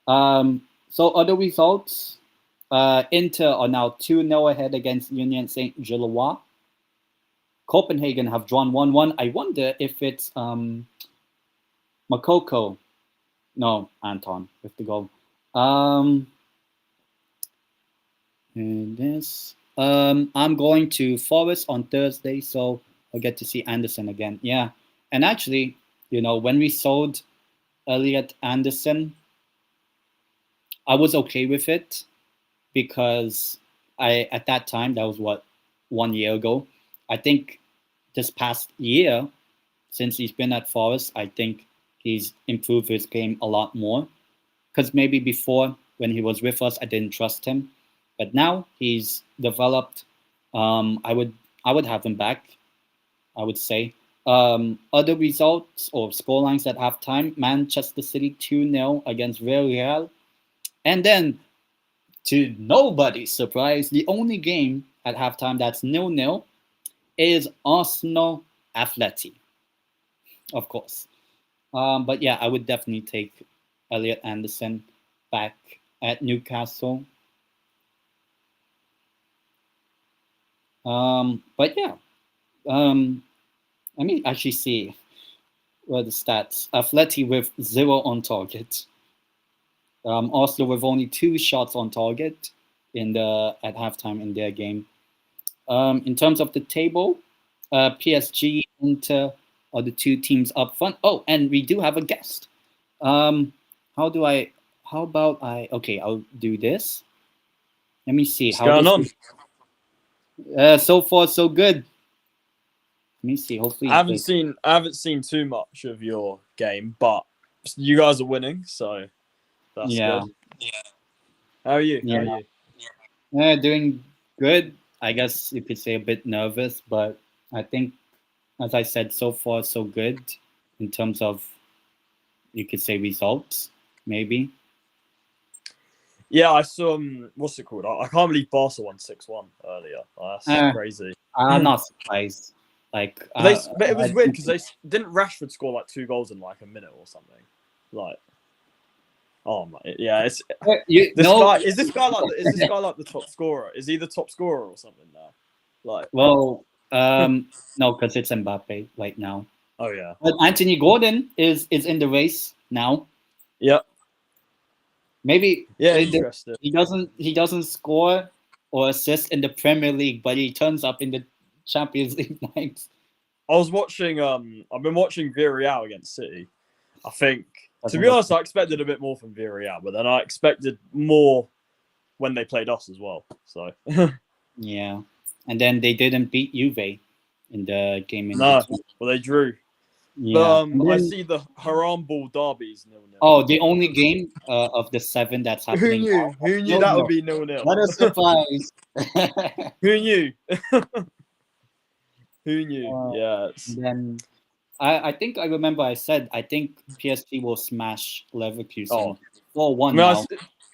So other results, Inter are now 2-0 ahead against Union Saint-Gilloise. Copenhagen have drawn 1-1. I wonder if it's Makoko. No, Anton with the goal. And this. I'm going to Forest on Thursday, so I'll get to see Anderson again. Yeah, and actually, when we sold Elliot Anderson, I was okay with it because at that time, that was 1 year ago. I think this past year, since he's been at Forest, I think he's improved his game a lot more. Because maybe before, when he was with us, I didn't trust him, but now he's developed. I would have him back, I would say. Other results or scorelines at halftime: Manchester City 2-0 against Villarreal, and then, to nobody's surprise, the only game at halftime that's 0-0 is Arsenal Atleti, of course. But yeah, I would definitely take Elliot Anderson back at Newcastle. But yeah, let me actually see where the stats. Atleti with 0 on target. Arsenal with only 2 shots on target at halftime in their game. In terms of the table, PSG, Inter are the 2 teams up front. Oh, and we do have a guest. Okay, I'll do this. Let me see. What's going on? So far, so good. Let me see. Hopefully, I haven't seen too much of your game, but you guys are winning, so that's good. Yeah. How are you? Yeah. How are you? Yeah, doing good. I guess you could say a bit nervous, but I think, as I said, so far so good in terms of, you could say, results, maybe. Yeah, I saw. What's it called? I can't believe Barca won 6-1 earlier. That's crazy. I'm not surprised. Like, but it was weird because didn't Rashford score like 2 goals in like a minute or something. Like, oh my, yeah. Is this guy like the top scorer? Is he the top scorer or something now? Like, well, no, because it's Mbappe right now. Oh yeah. But Anthony Gordon is in the race now. Yep. Maybe interesting. He doesn't score or assist in the Premier League, but he turns up in the Champions League nights. I was watching. I've been watching Villarreal against City. I think, to be honest, I expected a bit more from Villarreal, but then I expected more when they played us as well. So yeah, and then they didn't beat Juve in the game. Well, they drew. Yeah, but, I see the Haram Ball derbies 0-0. Oh, the only game of the 7 that's happening. Who knew that would be 0-0? What a surprise! Who knew? Who knew? Yeah. Then I think I remember I said I think PSG will smash Leverkusen 4-1 now.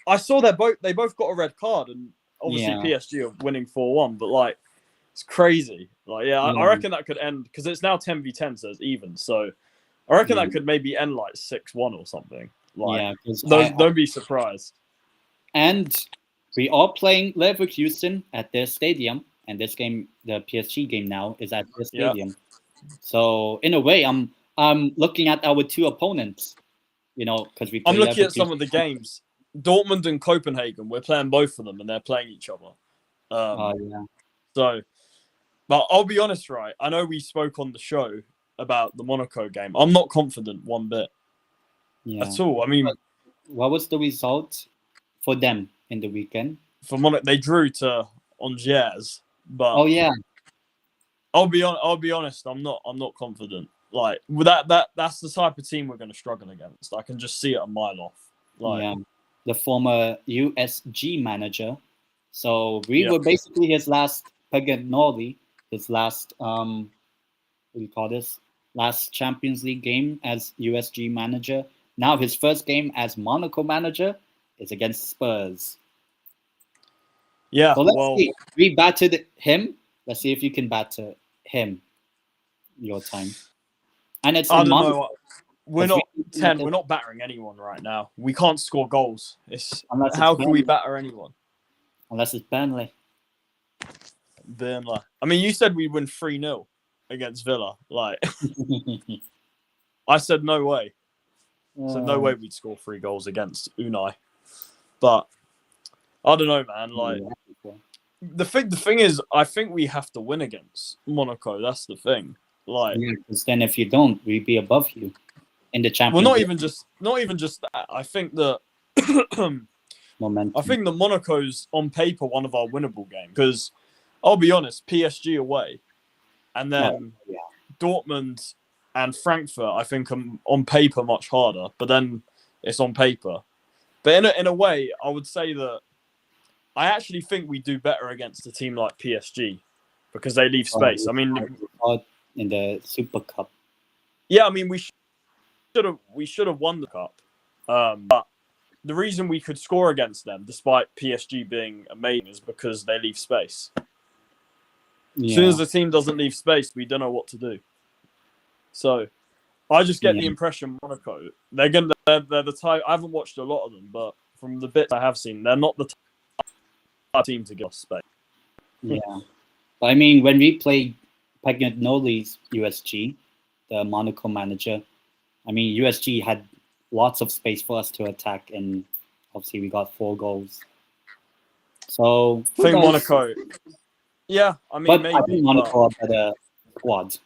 I saw they both got a red card, and obviously PSG are winning 4-1, but like, it's crazy. Like, I reckon that could end, because it's now 10v10, so it's even. So I reckon that could maybe end like 6-1 or something. Like, don't be surprised. And we are playing Leverkusen at their stadium, and this game, the PSG game now, is at their stadium. Yep. So in a way, I'm looking at our 2 opponents. Because I'm looking at some of the games. Dortmund and Copenhagen. We're playing both of them, and they're playing each other. So, but I'll be honest, right? I know we spoke on the show about the Monaco game. I'm not confident one bit at all. I mean, what was the result for them in the weekend? For Monaco, they drew to Angers, but I'll be honest. I'm not confident. Like, that's the type of team we're going to struggle against. I can just see it a mile off. Like, the former USG manager. So we were basically his last Paganoli, his last what do you call this? Last Champions League game as USG manager. Now his first game as Monaco manager is against Spurs. Yeah. So let's see. We battered him. Let's see if you can batter him your time. And it's I don't know. We're not battering anyone right now. We can't score goals. How can we batter anyone? Unless it's Burnley. I mean, you said we win 3-0 against Villa. Like, I said no way. So no way we'd score 3 goals against Unai. But I don't know, man. Like, the thing is, I think we have to win against Monaco. That's the thing. Like, because then if you don't, we'd be above you in the Champions League. Well, not even just that. I think that Monaco's on paper one of our winnable games, because I'll be honest, PSG away, and then Dortmund and Frankfurt, I think, are on paper much harder. But then it's on paper. But in a way, I would say that I actually think we do better against a team like PSG, because they leave space. I mean, in the Super Cup. Yeah, I mean we should have won the cup, but the reason we could score against them, despite PSG being amazing, is because they leave space. Yeah. As soon as the team doesn't leave space, we don't know what to do. So I just get the impression Monaco, they're the type. I haven't watched a lot of them, but from the bits I have seen, they're not the type team to give us space. Yeah. But I mean, when we played Pagnoli's USG, the Monaco manager, I mean, USG had lots of space for us to attack, and obviously we got 4 goals. So I think Monaco. Yeah, I mean, but maybe. I think Monaco are better squad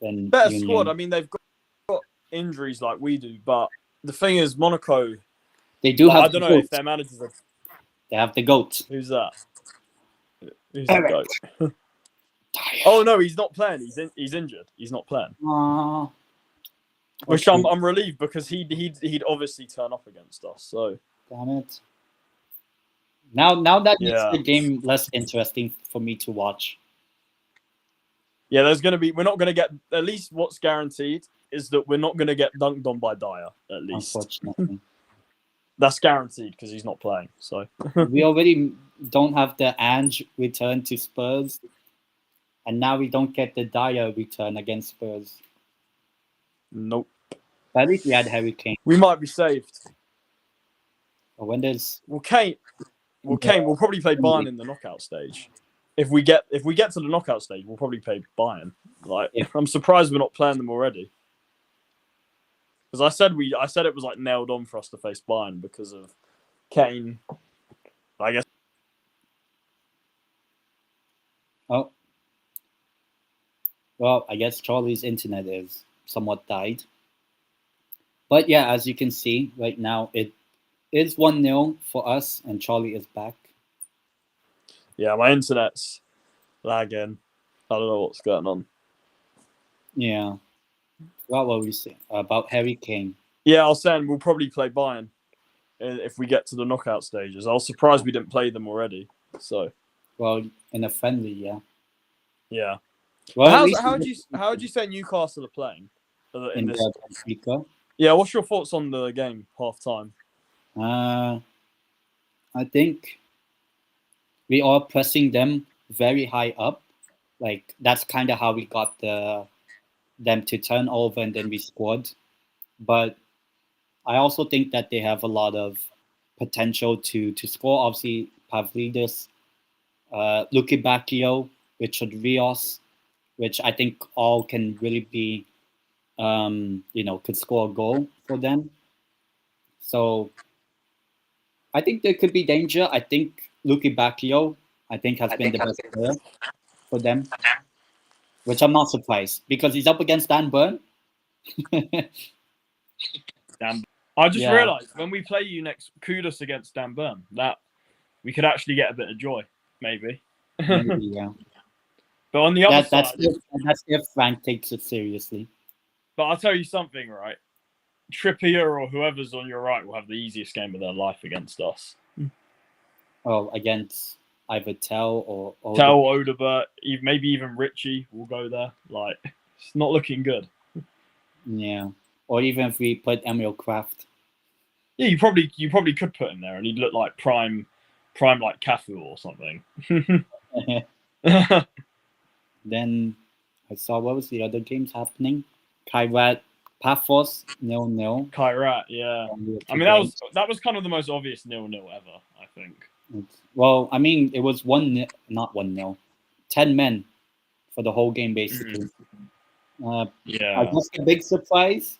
than Better Union. squad. I mean, they've got injuries like we do, but the thing is, Monaco. They do have. I don't know if their managers are. They have the GOAT. Who's that? Who's the GOAT? Oh no, he's not playing. He's injured. He's not playing. Which okay. I'm relieved because he'd obviously turn up against us. So damn it. Now that makes the game less interesting for me to watch. Yeah, we're not gonna get, at least what's guaranteed is that we're not gonna get dunked on by Dyer, at least. Unfortunately. That's guaranteed because he's not playing. So we already don't have the Ange return to Spurs. And now we don't get the Dyer return against Spurs. Nope. But at least we had Harry Kane. We might be saved. But when there's Kane will probably play Bayern in the knockout stage. If we get to the knockout stage, we'll probably play Bayern. Like I'm surprised we're not playing them already. Because I said it was like nailed on for us to face Bayern because of Kane. I guess. Oh. Well, I guess Charlie's internet is somewhat died. But yeah, as you can see right now, it is 1-0 for us, and Charlie is back. Yeah, my internet's lagging. I don't know what's going on. Yeah. What were we saying about Harry Kane? Yeah, I was saying we'll probably play Bayern if we get to the knockout stages. I was surprised we didn't play them already. So. Well, in a friendly, yeah. Yeah. Well, how would you say Newcastle are playing in this? Benfica? Yeah, what's your thoughts on the game half time? I think we are pressing them very high up. Like that's kind of how we got them to turn over, and then we scored. But I also think that they have a lot of potential to score. Obviously, Pavlidis, Luki Bacchio, Richard Rios, which I think all can really be, could score a goal for them. So I think there could be danger. I think Luki Bacchio, has been the best player for them, which I'm not surprised because he's up against Dan Burn. Dan, I just realised when we play you next, Kudus against Dan Burn, that we could actually get a bit of joy, maybe. Maybe, yeah. But on the other side, that's if Frank takes it seriously. But I'll tell you something, right? Trippier or whoever's on your right will have the easiest game of their life against us. Oh, against either Tell or Odobert, maybe even Richie will go there. Like, it's not looking good. Yeah, or even if we put Emil Kraft. Yeah, you probably could put him there, and he'd look like prime like Cafu or something. Then I saw what was the other games happening. Kairat, Paphos 0-0. Kairat, yeah. I mean that was kind of the most obvious 0-0 ever, I think. Well, I mean it was 1-0, not 1-0. 10 men for the whole game basically. Yeah. I guess the big surprise,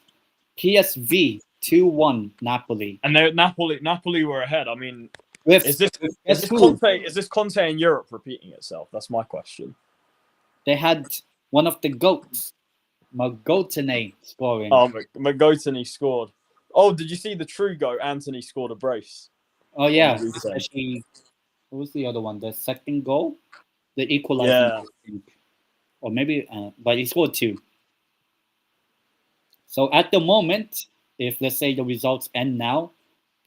PSV 2-1 Napoli. And Napoli were ahead. I mean, is this Conte in Europe repeating itself? That's my question. They had one of the GOATs, Magotene, scoring. Oh, Magotene scored. Oh, did you see the true GOAT? Anthony scored a brace. Oh, yeah. Especially, what was the other one? The second goal? The equalizer. Yeah. Or maybe, but he scored 2. So at the moment, if let's say the results end now,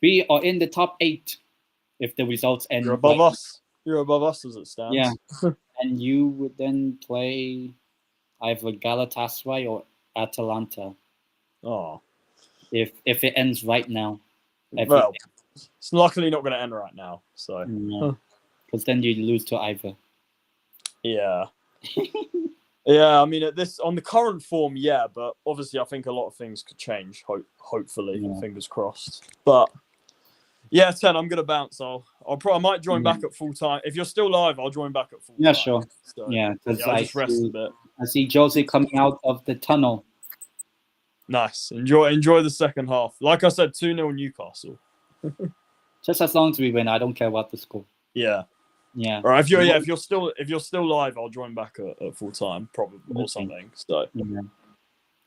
we are in the top 8. If the results end. You're above us. You're above us as it stands. Yeah. And you would then play, either Galatasaray or Atalanta. Oh, If it ends right now, well, it's luckily not going to end right now. So, because then you lose to either. Yeah. Yeah, I mean, on the current form, yeah, but obviously I think a lot of things could change, hopefully, fingers crossed. But yeah, 10, I'm going to bounce. I might join back at full time. If you're still live, I'll join back at full time. Yeah, sure. So, because I'll just rest a bit. I see Jose coming out of the tunnel. Nice. Enjoy the second half. Like I said, 2-0 Newcastle. Just as long as we win, I don't care about the score. Yeah. Yeah. All right. If you're still live, I'll join back at full time, probably, or something. So. Yeah.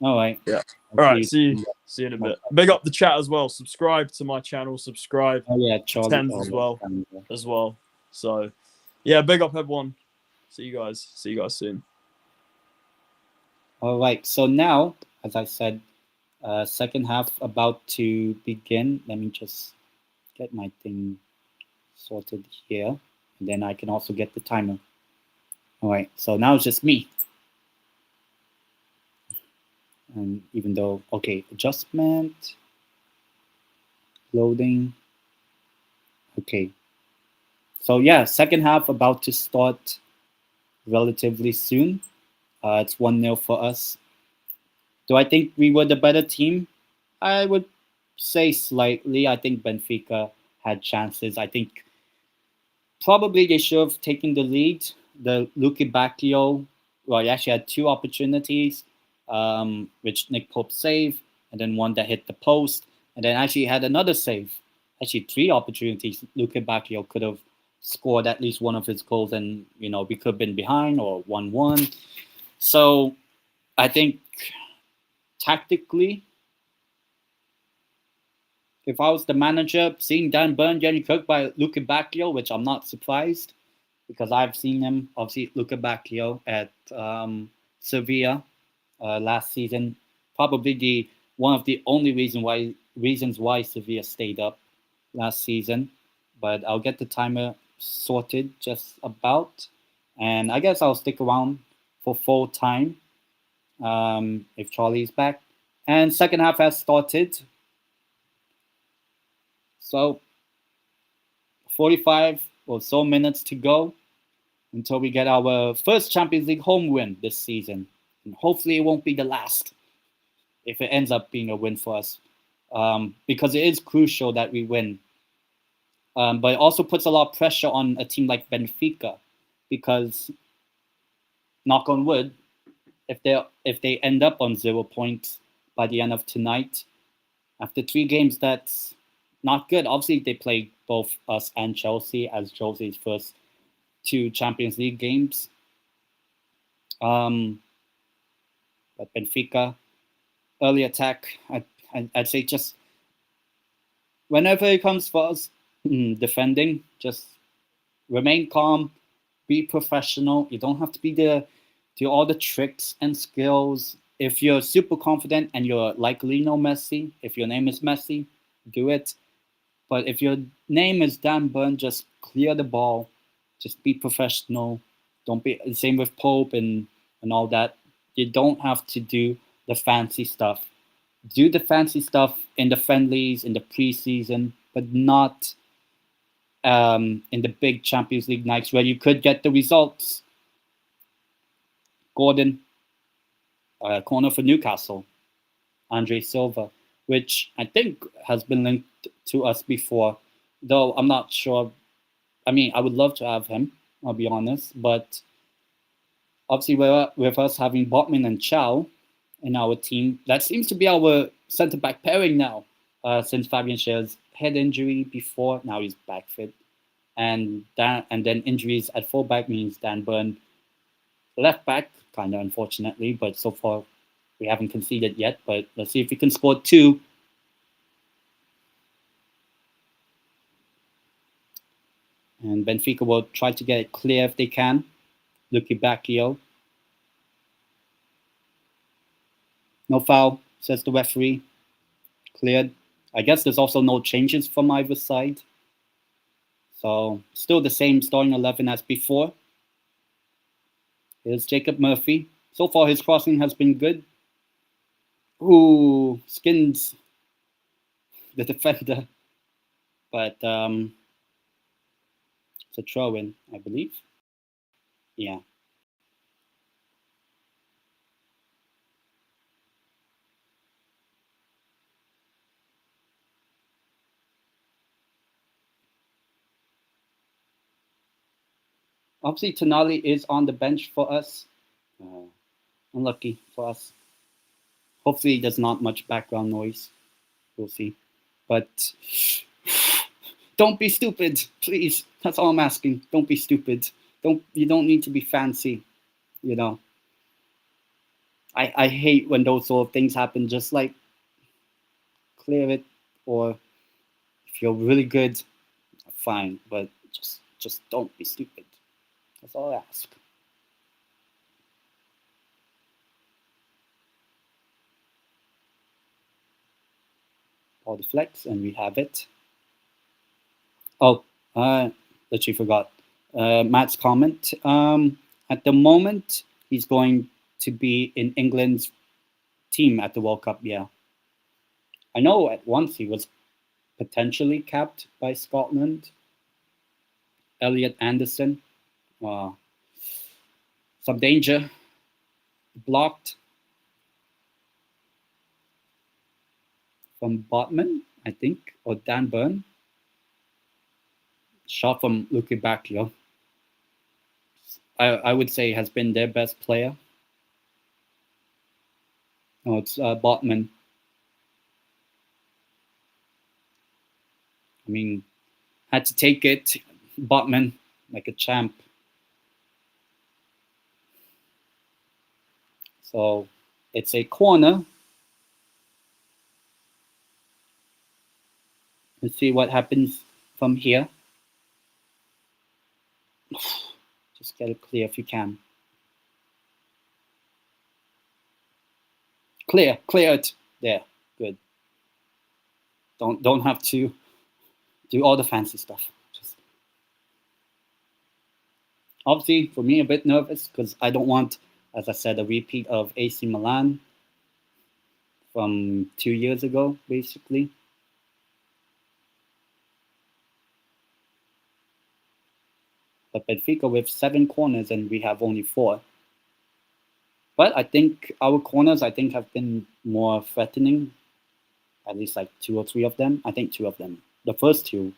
All right. Yeah. All right. See you in a bit. Big up the chat as well. Subscribe to my channel. Subscribe. Oh yeah, Charlie. Tens as well. So, yeah. Big up everyone. See you guys soon. All right. So now, as I said, second half about to begin. Let me just get my thing sorted here, and then I can also get the timer. All right. So now it's just me. And even though, okay, adjustment, loading. Okay. So yeah, second half about to start relatively soon. It's 1-0 for us. Do I think we were the better team? I would say slightly. I think Benfica had chances. I think probably they should have taken the lead. The Luke Bacchio, well, he actually had 2 opportunities, which Nick Pope saved, and then one that hit the post, and then actually had another save. Actually, 3 opportunities. Luke Bacchio could have scored at least one of his goals, and we could have been behind or 1-1. So I think tactically, if I was the manager, seeing Dan Burn getting cooked by Luca Bacchio, which I'm not surprised, because I've seen him, obviously, Luca Bacchio at Sevilla last season. Probably one of the only reasons why Sevilla stayed up last season. But I'll get the timer sorted just about. And I guess I'll stick around for full time if Charlie's back. And second half has started. So 45 or so minutes to go until we get our first Champions League home win this season. And hopefully it won't be the last if it ends up being a win for us. Because it is crucial that we win. But it also puts a lot of pressure on a team like Benfica, because, knock on wood, if they end up on 0 points by the end of tonight, after 3 games, that's not good. Obviously, they played both us and Chelsea as Jose's first 2 Champions League games. But Benfica, early attack, I'd say just whenever it comes for us defending, just remain calm, be professional. You don't have to do all the tricks and skills. If you're super confident and you're like Lionel Messi, if your name is Messi, do it. But if your name is Dan Burn, just clear the ball. Just be professional. Don't be the same with Pope and all that. You don't have to do the fancy stuff. Do the fancy stuff in the friendlies, in the preseason, but not in the big Champions League nights where you could get the results. Gordon, corner for Newcastle. Andre Silva, which I think has been linked to us before, though I'm not sure. I mean, I would love to have him, I'll be honest, but obviously with us having Botman and Chow in our team, that seems to be our centre-back pairing now, since Fabian Schär's head injury before, now he's back fit. And then injuries at fullback means Dan Burn left back, kind of unfortunately, but so far we haven't conceded yet, but let's see if we can score 2. And Benfica will try to get it clear if they can. Lucky Bacchio. No foul, says the referee. Cleared. I guess there's also no changes from either side. So still the same starting 11 as before. Here's Jacob Murphy, So far, his crossing has been good. Ooh, skins the defender, but it's a throw-in, I believe. Yeah. Obviously, Tonali is on the bench for us. Unlucky for us. Hopefully, there's not much background noise. We'll see. But don't be stupid, please. That's all I'm asking. Don't be stupid. You don't need to be fancy, you know. I hate when those sort of things happen. Just like clear it, or if you're really good, fine. But just don't be stupid. That's all I ask. All the flex, and we have it. Oh, literally forgot. Matt's comment. At the moment, he's going to be in England's team at the World Cup. Yeah, I know. At once he was potentially capped by Scotland. Elliot Anderson. Some danger. Blocked from Botman, I think, or Dan Burn. Shot from Luke Bacchio. I would say has been their best player. No, it's Botman. I mean, had to take it. Botman, like a champ. So it's a corner. Let's see what happens from here. Just get it clear if you can. Clear it. There, good. Don't have to do all the fancy stuff. Just obviously, for me, a bit nervous because I don't want, as I said, a repeat of AC Milan from 2 years ago, basically. But Benfica with 7 corners and we have only 4. But I think our corners, have been more threatening. At least like 2 or 3 of them. I think 2 of them. The first 2.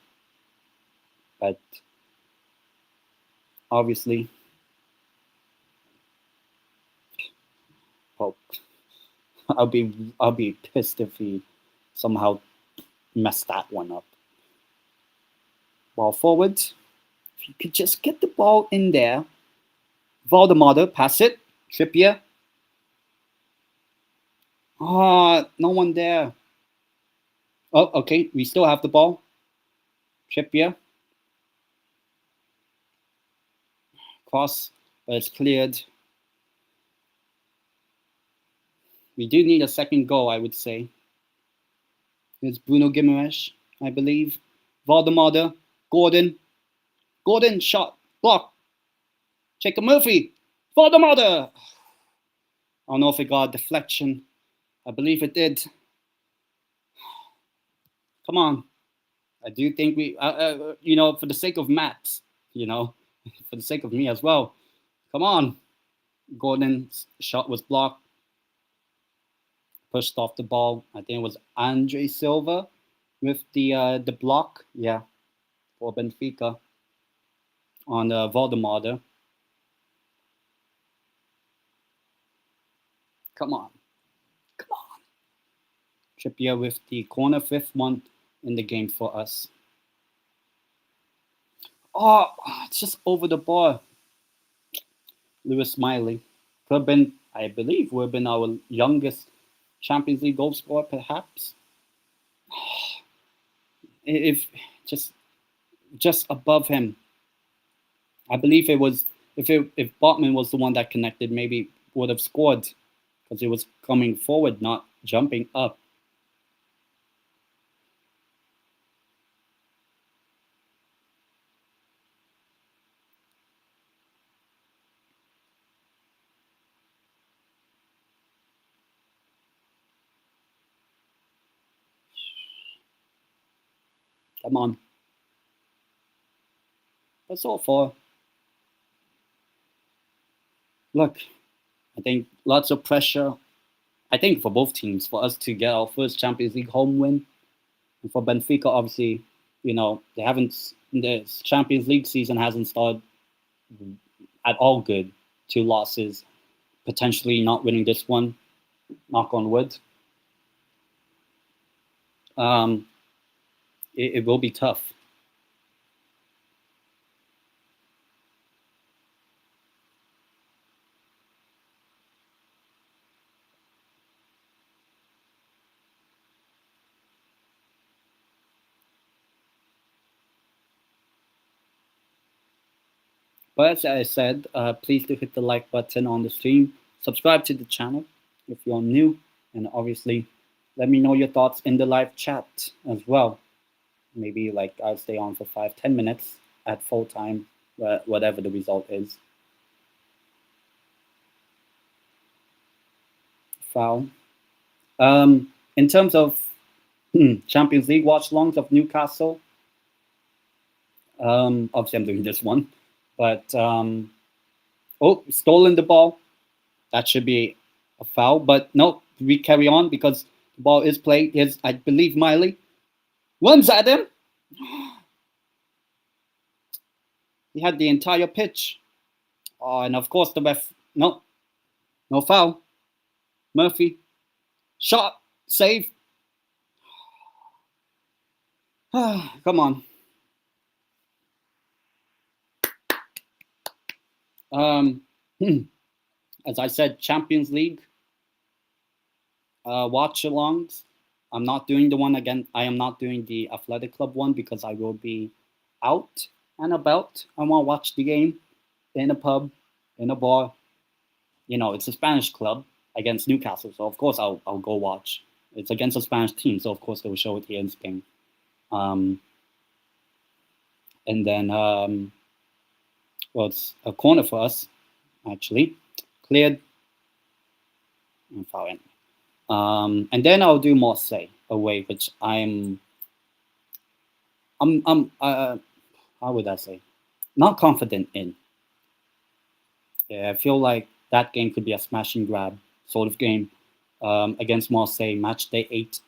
But obviously, I'll be pissed if he somehow messed that one up. Ball forward. If you could just get the ball in there. Valdemar, pass it. Trippier. No one there. Oh, okay. We still have the ball. Trippier. Cross, but it's cleared. We do need a second goal, I would say. It's Bruno Guimaraes, I believe. Valdemar. Gordon. Gordon shot. Block. Jacob Murphy. Valdemar. I don't know if it got a deflection. I believe it did. Come on. I do think we, for the sake of Matt, for the sake of me as well. Come on. Gordon's shot was blocked. Pushed off the ball. I think it was Andre Silva with the block. Yeah, for Benfica on Valdemar. Come on. Trippier with the corner, 5th one in the game for us. Oh, it's just over the bar. Lewis Smiley. Could have been, I believe, would have been our youngest Champions League goal scorer, perhaps. If just above him. I believe it was, if Botman was the one that connected, maybe would have scored because it was coming forward, not jumping up. Come on. That's all for. Look, I think lots of pressure. I think for both teams, for us to get our first Champions League home win. And for Benfica, obviously, they haven't, the Champions League season hasn't started at all good. 2 losses, potentially not winning this one, knock on wood. It will be tough. But as I said, please do hit the like button on the stream. Subscribe to the channel if you're new. And obviously, let me know your thoughts in the live chat as well. Maybe I'll stay on for 5-10 minutes at full time, whatever the result is. Foul. In terms of Champions League watch-alongs of Newcastle, obviously I'm doing this one. But, stolen the ball. That should be a foul. But no, we carry on because the ball is played. Here's, I believe, Miley. Runs at him. He had the entire pitch. Oh, and of course the ref. No foul. Murphy. Shot. Save. Come on. As I said, Champions League watch-alongs. I'm not doing the one again. I am not doing the athletic club one because I will be out and about. I want to watch the game in a pub, in a bar. It's a Spanish club against Newcastle, so of course I'll go watch. It's against a Spanish team, so of course they will show it here in Spain. And then, it's a corner for us, actually. Cleared. And foul in. And then I'll do Marseille away, which I'm how would I say, not confident in. Yeah, I feel like that game could be a smash and grab sort of game against Marseille. Match day 8,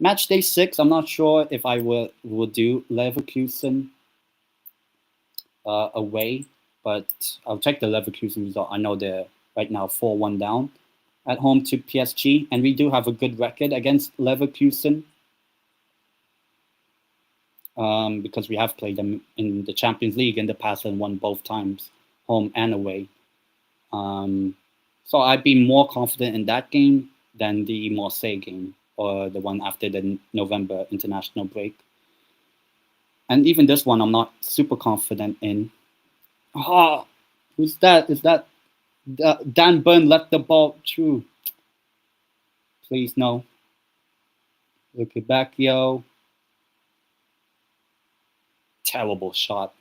match day 6. I'm not sure if I will do Leverkusen away, but I'll check the Leverkusen result. I know they're right now 4-1 down at home to PSG, and we do have a good record against Leverkusen because we have played them in the Champions League in the past and won both times, home and away. So I'd be more confident in that game than the Marseille game or the one after the November international break. And even this one, I'm not super confident in. Who's that? Is that Dan Burn left the ball through? Please no. Look at back, yo. Terrible shot.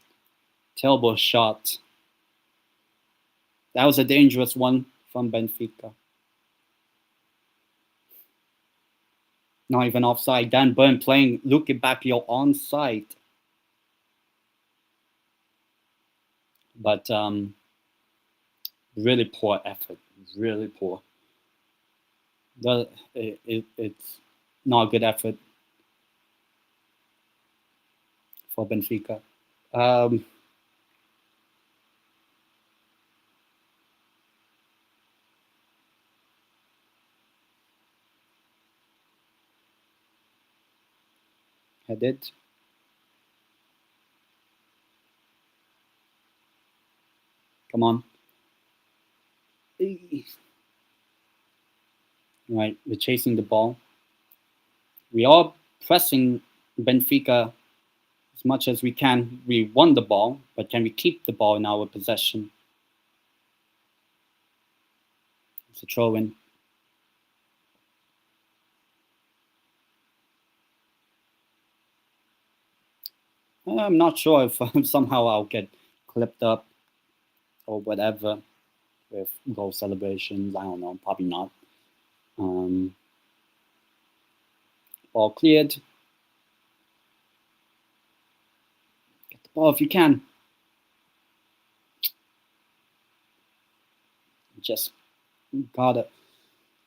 Terrible shot. That was a dangerous one from Benfica. Not even offside. Dan Burn playing Luke Bacchio onside. But really poor effort. Really poor. It's not a good effort for Benfica. Headed. Come on. Right, we're chasing the ball. We are pressing Benfica as much as we can. We won the ball, but can we keep the ball in our possession? It's a throw-in. I'm not sure if somehow I'll get clipped up or whatever with goal celebrations. I don't know, probably not. Ball cleared. ball if you can. Just got it.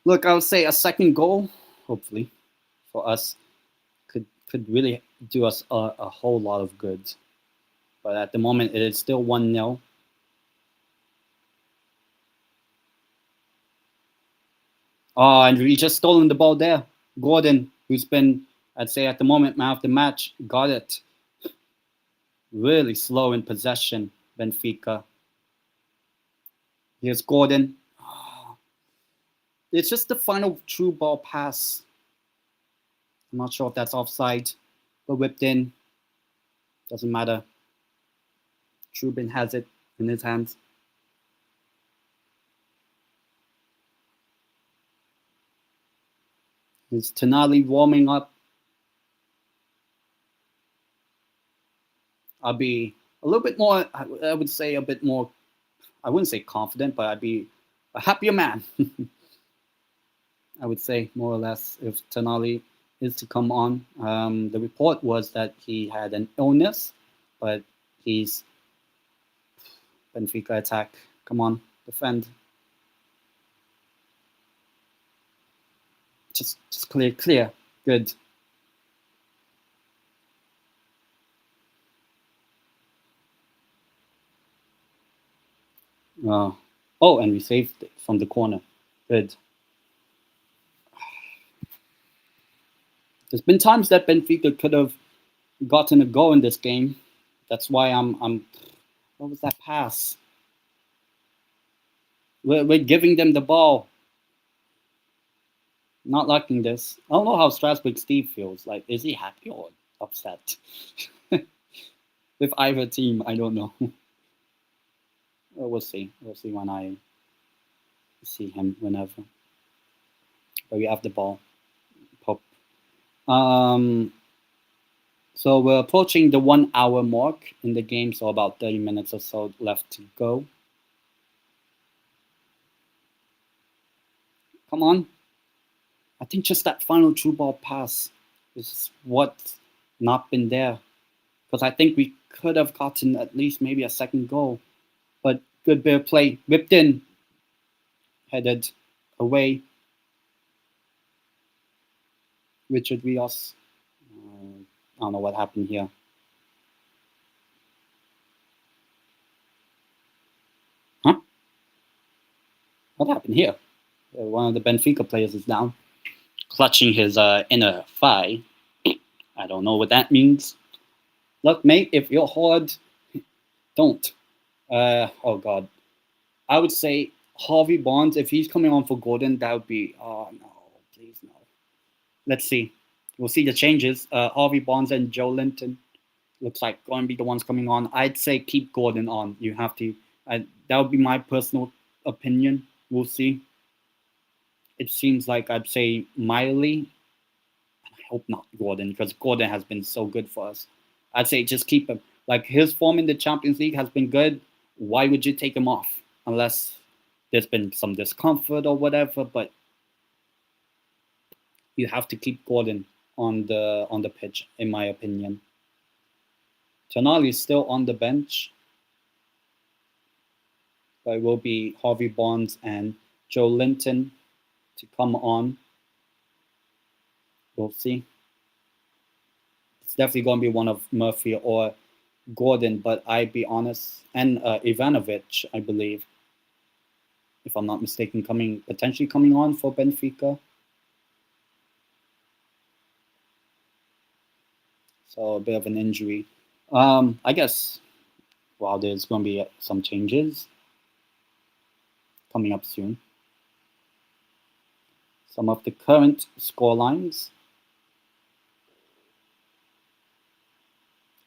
Look, I would say a second goal, hopefully, for us could really do us a whole lot of good. But at the moment, it is still 1-0. Oh, and we just stolen the ball there. Gordon, who's been, I'd say at the moment, man of the match, got it. Really slow in possession, Benfica. Here's Gordon. It's just the final true ball pass. I'm not sure if that's offside, but whipped in. Doesn't matter. Trubin has it in his hands. Is Tonali warming up? I'll be a little bit more, I would say a bit more, I wouldn't say confident, but I'd be a happier man. I would say more or less if Tonali is to come on. The report was that he had an illness, but he's Benfica attack. Come on, defend. Just clear. Good. Oh, and we saved it from the corner. Good. There's been times that Benfica could have gotten a goal in this game. That's why I'm. What was that pass? We're giving them the ball. Not liking this. I don't know how Strasbourg Steve feels. Like, is he happy or upset? With either team, I don't know. We'll see. We'll see when I see him whenever. But we have the ball. Pop. So we're approaching the 1 hour mark in the game, so about 30 minutes or so left to go. Come on. I think just that final true ball pass is what's not been there. Because I think we could have gotten at least maybe a second goal. But good bit of play. Whipped in. Headed away. Richard Rios. I don't know what happened here. Huh? What happened here? One of the Benfica players is down. Clutching his inner thigh. I don't know what that means. Look, mate, if you're hard, don't. Oh, God. I would say Harvey Barnes, if he's coming on for Gordon, that would be... Oh, no. Please, no. Let's see. We'll see the changes. Harvey Barnes and Joe Linton looks like going to be the ones coming on. I'd say keep Gordon on. You have to. That would be my personal opinion. We'll see. It seems like I'd say Miley. I hope not Gordon, because Gordon has been so good for us. I'd say just keep him. Like, his form in the Champions League has been good. Why would you take him off? Unless there's been some discomfort or whatever, but you have to keep Gordon on the pitch, in my opinion. Tonali is still on the bench. But it will be Harvey Barnes and Joe Linton to come on. We'll see. It's definitely going to be one of Murphy or Gordon, but I'd be honest, and Ivanovic, I believe, if I'm not mistaken, potentially coming on for Benfica. So a bit of an injury. I guess, well, there's going to be some changes coming up soon. Some of the current score lines.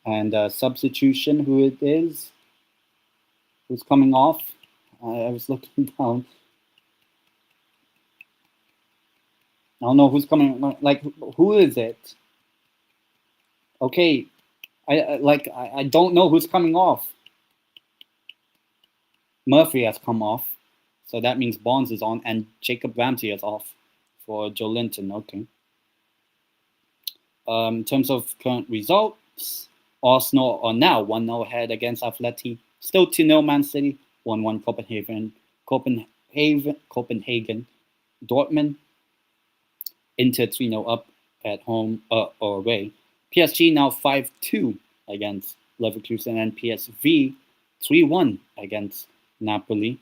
And substitution, who it is, who's coming off. I was looking down. I don't know who's coming. Like, who is it? Okay, I don't know who's coming off. Murphy has come off, so that means Barnes is on, and Jacob Ramsey is off for Joe Linton. Okay. In terms of current results, Arsenal are now 1-0 ahead against Atleti. Still 2-0 Man City, 1-1 Copenhagen, Dortmund, Inter 3-0 up at home or away. PSG now 5-2 against Leverkusen, and PSV 3-1 against Napoli.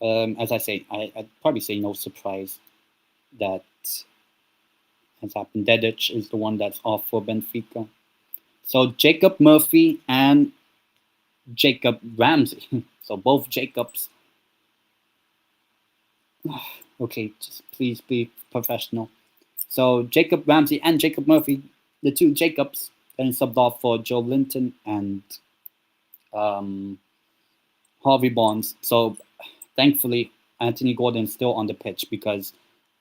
As I say, I'd probably say no surprise that has happened. Dedic is the one that's off for Benfica. So Jacob Murphy and Jacob Ramsey. So both Jacobs. Okay, just please be professional. So Jacob Ramsey and Jacob Murphy, the two Jacobs, getting subbed off for Joe Linton and Harvey Barnes. So thankfully, Anthony Gordon's still on the pitch, because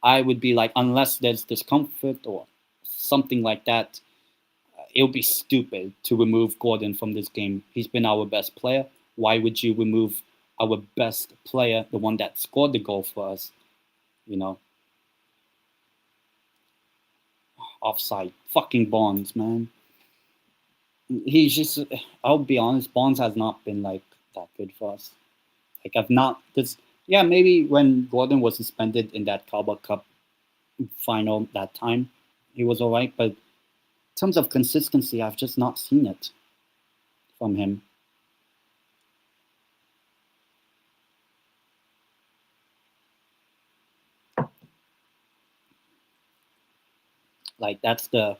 I would be like, unless there's discomfort or something like that, it would be stupid to remove Gordon from this game. He's been our best player. Why would you remove our best player, the one that scored the goal for us? You know, offside. Fucking Barnes, man. He's just, I'll be honest, Barnes has not been like that good for us. Like, I've not, yeah, maybe when Gordon was suspended in that Carabao Cup final that time, he was all right. But in terms of consistency, I've just not seen it from him. Like, that's the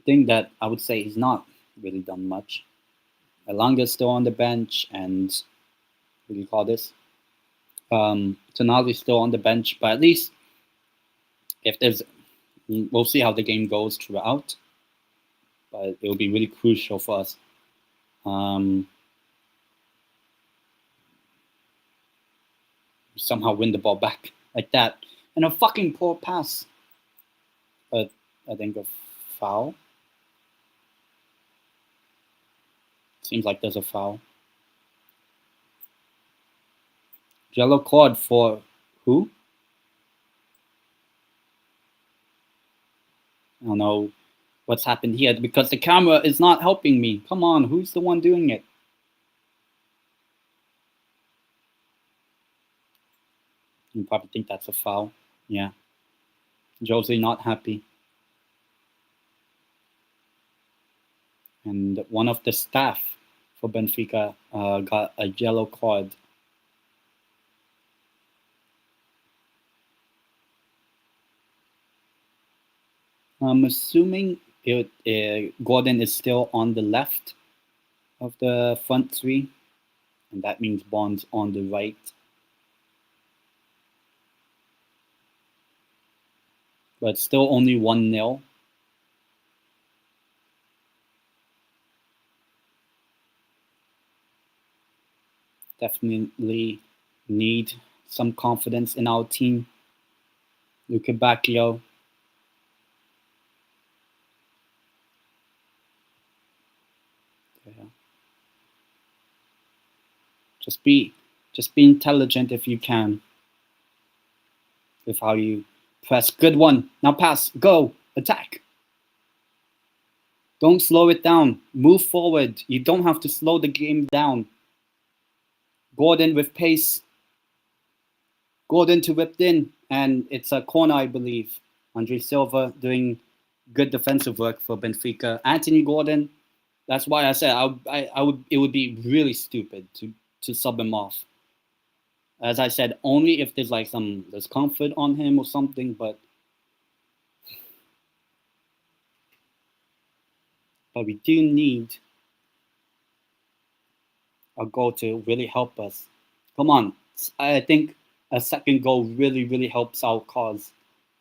thing that I would say he's not really done much. Elanga's still on the bench, and what do you call this? Tonali's still on the bench, but at least if there's, we'll see how the game goes throughout, but it will be really crucial for us. Somehow win the ball back like that, and a fucking poor pass. But I think a foul. Seems like there's a foul. Yellow card for who? I don't know what's happened here, because the camera is not helping me. Come on, who's the one doing it? You probably think that's a foul. Yeah. Jose not happy. And one of the staff for Benfica got a yellow card. I'm assuming Gordon is still on the left of the front three, and that means Bond's on the right. But still only 1-0. Definitely need some confidence in our team. Luca Bacchio. Just be intelligent if you can with how you press. Good one. Now pass. Go. Attack. Don't slow it down. Move forward. You don't have to slow the game down. Gordon with pace. Gordon to whipped in, and it's a corner, I believe. Andre Silva doing good defensive work for Benfica. Anthony Gordon. That's why I said I would. It would be really stupid to sub him off. As I said, only if there's like some discomfort on him or something. But we do need a goal to really help us. Come on, I think a second goal really helps our cause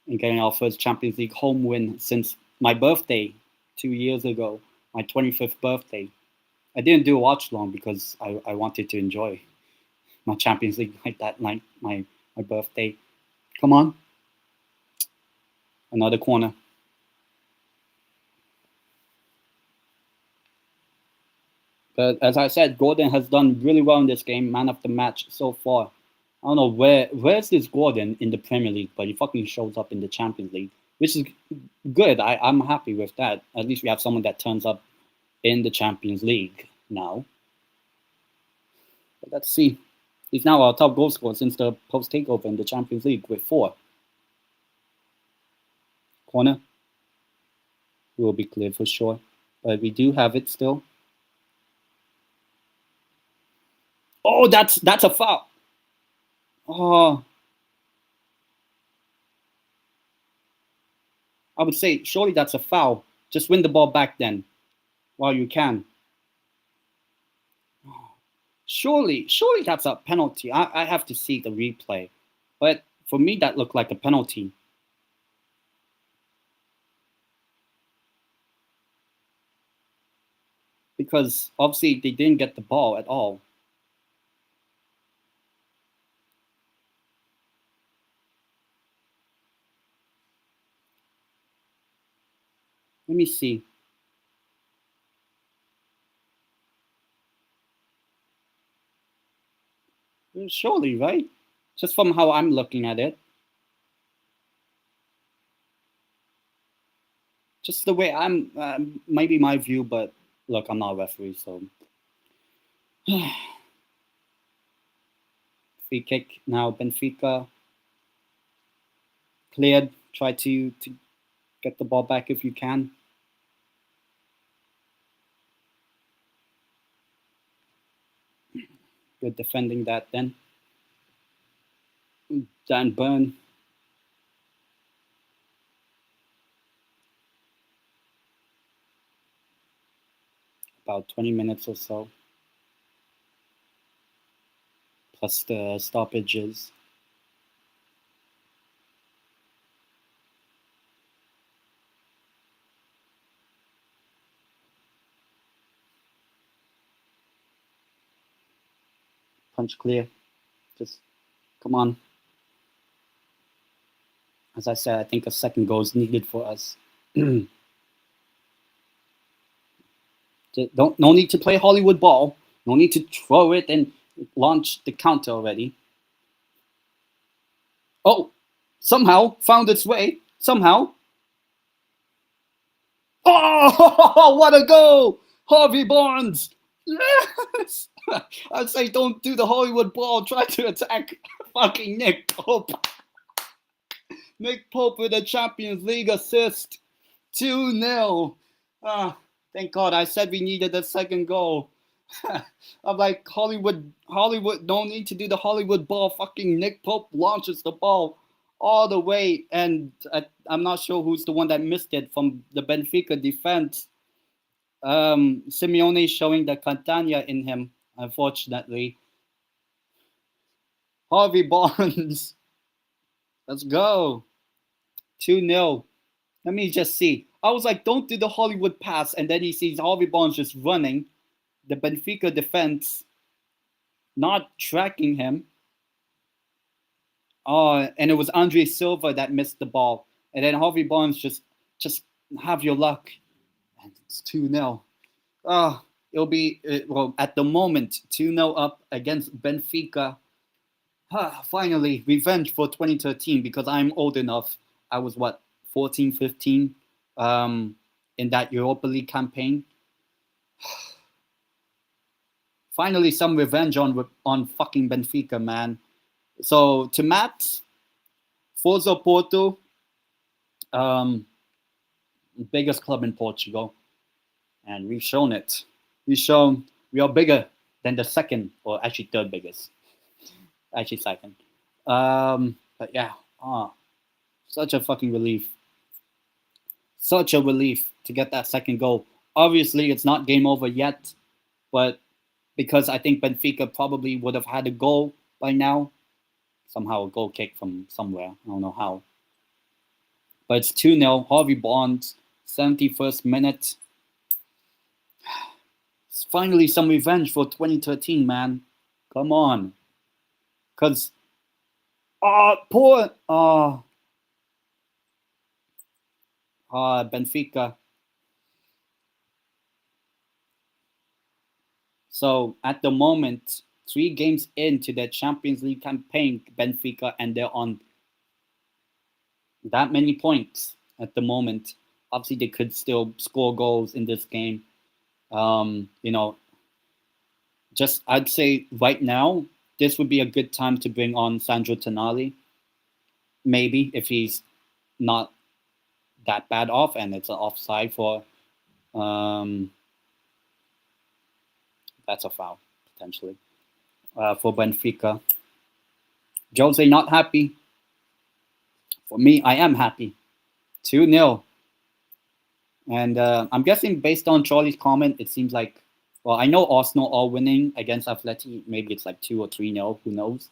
in getting our first Champions League home win since my birthday 2 years ago, my 25th birthday. I didn't do a watch long because I wanted to enjoy my Champions League like that night, my birthday. Come on. Another corner. But as I said, Gordon has done really well in this game, man of the match so far. I don't know where's this Gordon in the Premier League, but he fucking shows up in the Champions League. which is good. I'm happy with that. At least we have someone that turns up in the Champions League now. But let's see. He's now our top goal scorer since the post takeover in the Champions League with 4. Corner will be cleared for sure, but we do have it still. Oh, that's a foul. Oh, I would say surely that's a foul. Just win the ball back then, while you can. Surely that's a penalty. I have to see the replay, but for me that looked like a penalty. Because obviously they didn't get the ball at all. Let me see. Surely, right? Just from how I'm looking at it. Just the way I'm, maybe my view, but look, I'm not a referee, so. Free kick now, Benfica. Cleared. Try to get the ball back if you can. Good defending that then. Dan Burn. About 20 minutes or so. Plus the stoppages. Punch clear. Just come on. As I said, I think a second goal is needed for us. No need to play Hollywood ball. No need to throw it and launch the counter already. Oh, somehow found its way. Somehow. Oh, what a goal! Harvey Barnes. Yes. I'd say don't do the Hollywood ball. Try to attack fucking Nick Pope. Nick Pope with a Champions League assist. 2-0. Thank God. I said we needed a second goal. I'm like, Hollywood, don't need to do the Hollywood ball. Fucking Nick Pope launches the ball all the way. And I'm not sure who's the one that missed it from the Benfica defense. Simeone showing the Catania in him, unfortunately. Harvey Barnes. Let's go. 2-0. Let me just see. I was like, don't do the Hollywood pass. And then he sees Harvey Barnes just running. The Benfica defense not tracking him. And it was Andre Silva that missed the ball. And then Harvey Barnes just have your luck. And it's 2-0. It'll be, well, at the moment, 2-0 up against Benfica. Finally, revenge for 2013 because I'm old enough. I was, 14, 15 in that Europa League campaign. Finally, some revenge on fucking Benfica, man. So, to Matt, Forza Porto, biggest club in Portugal. And we've shown it. We've shown we are bigger than the second, or actually third biggest. Actually second. But yeah, such a fucking relief. Such a relief to get that second goal. Obviously, it's not game over yet, but because I think Benfica probably would have had a goal by now. Somehow a goal kick from somewhere. I don't know how. But it's 2-0. Harvey Barnes, 71st minute. It's finally some revenge for 2013, man. Come on. Because, Benfica. So, at the moment, 3 games into their Champions League campaign, Benfica, and they're on that many points. at the moment. Obviously, they could still score goals in this game. Just I'd say right now, this would be a good time to bring on Sandro Tonali. Maybe if he's not that bad off and it's an offside for that's a foul potentially for Benfica. Jose not happy. For me, I am happy. 2-0. And I'm guessing based on Charlie's comment, it seems like, well, I know Arsenal are winning against Atleti. Maybe it's like 2 or 3-0. Who knows?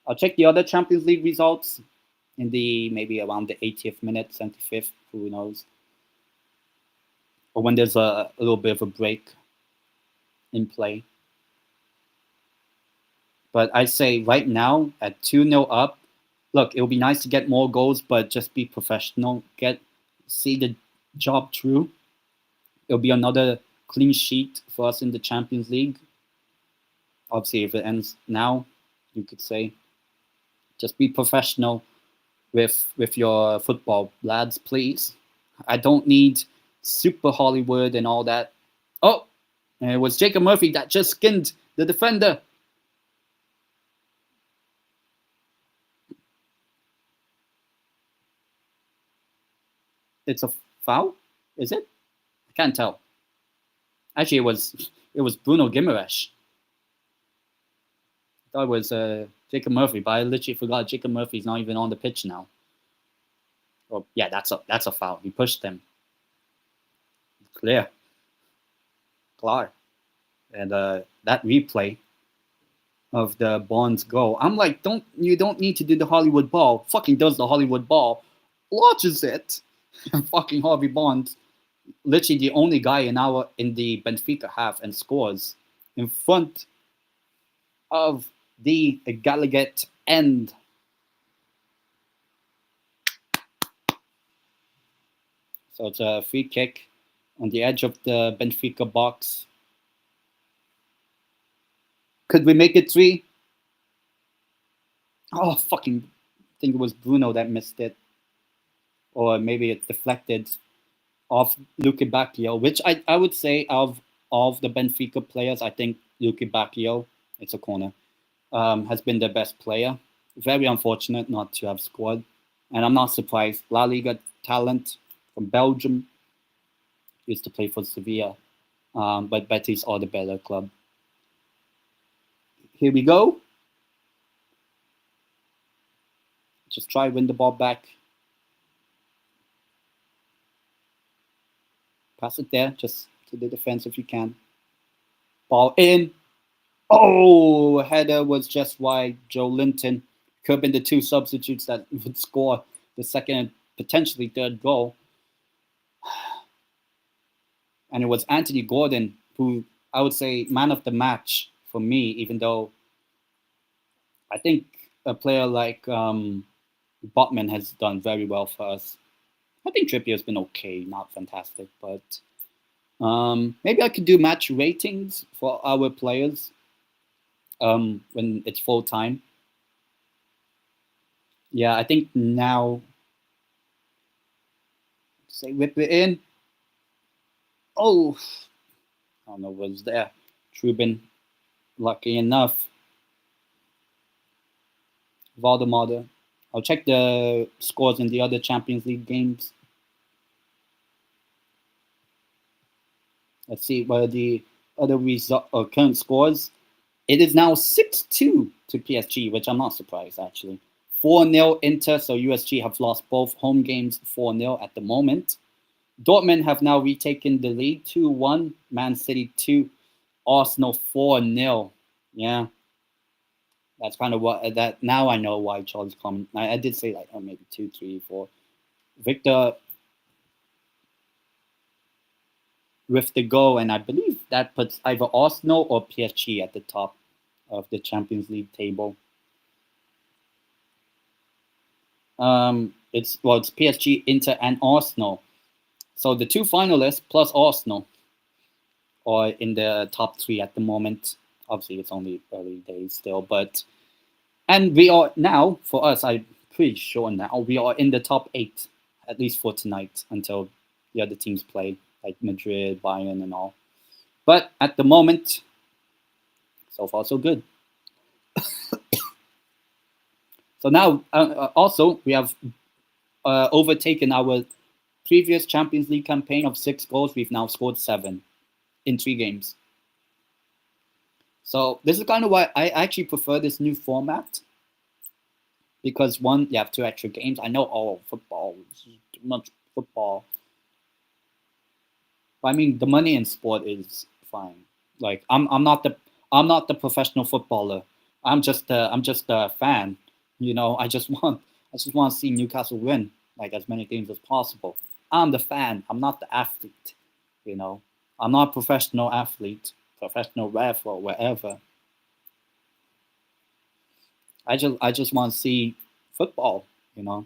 I'll check the other Champions League results in maybe around the 80th minute, 75th. Who knows? Or when there's a little bit of a break in play. But I say right now at 2-0 up, look, it would be nice to get more goals, but just be professional. See the job through. It'll be another clean sheet for us in the Champions League. Obviously, if it ends now, you could say, just be professional with your football, lads, please. I don't need super Hollywood and all that. Oh, and it was Jacob Murphy that just skinned the defender. It's a foul, is it? I can't tell. Actually, it was Bruno Guimaraes. I thought it was Jacob Murphy, but I literally forgot Jacob Murphy's not even on the pitch now. Oh yeah, that's a foul. He pushed him. Clear. And that replay of the Bonds goal, I'm like, you don't need to do the Hollywood ball. Fucking does the Hollywood ball, launches it. Fucking Harvey Bonds, literally the only guy in the Benfica half, and scores in front of the Gallagher end. So it's a free kick on the edge of the Benfica box. Could we make it 3? Oh, fucking, I think it was Bruno that missed it. Or maybe it deflected off Luke Bacchio, which I would say of the Benfica players, I think Luke Bacchio, it's a corner, has been the best player. Very unfortunate not to have scored. And I'm not surprised. La Liga talent from Belgium. Used to play for Sevilla. But Betis are the better club. Here we go. Just try win the ball back. Pass it there, just to the defense if you can. Ball in. Oh, header was just wide. Joe Linton could have been the 2 substitutes that would score the second and potentially third goal. And it was Anthony Gordon, who I would say man of the match for me, even though I think a player like Botman has done very well for us. I think Trippier's been okay, not fantastic, but maybe I could do match ratings for our players when it's full time. Yeah, I think now, say whip it in. Oh, I don't know what was there. Trubin, lucky enough. Valdemar. I'll check the scores in the other Champions League games. Let's see what are the other current scores. It is now 6-2 to PSG, which I'm not surprised, actually. 4-0 Inter, so USG have lost both home games 4-0 at the moment. Dortmund have now retaken the lead, 2-1. Man City 2. Arsenal 4-0. Yeah. That's kind of what that. Now I know why Charles comment. I did say like, oh, maybe 2, 3, 4. Victor with the goal, and I believe that puts either Arsenal or PSG at the top of the Champions League table. It's PSG, Inter, and Arsenal. So the 2 finalists plus Arsenal are in the top 3 at the moment. Obviously, it's only early days still, and we are now, for us, I'm pretty sure now, we are in the top 8 at least for tonight until the other teams play, like Madrid, Bayern, and all. But at the moment, so far so good. So now, also, we have overtaken our previous Champions League campaign of 6 goals. We've now scored 7 in 3 games. So this is kind of why I actually prefer this new format. Because one, you have 2 extra games. I know, football, too much football. But I mean, the money in sport is fine. Like I'm not the professional footballer. I'm just a fan. You know, I just want to see Newcastle win like as many games as possible. I'm the fan. I'm not the athlete. You know, I'm not a professional athlete, professional ref or whatever. I just want to see football. You know,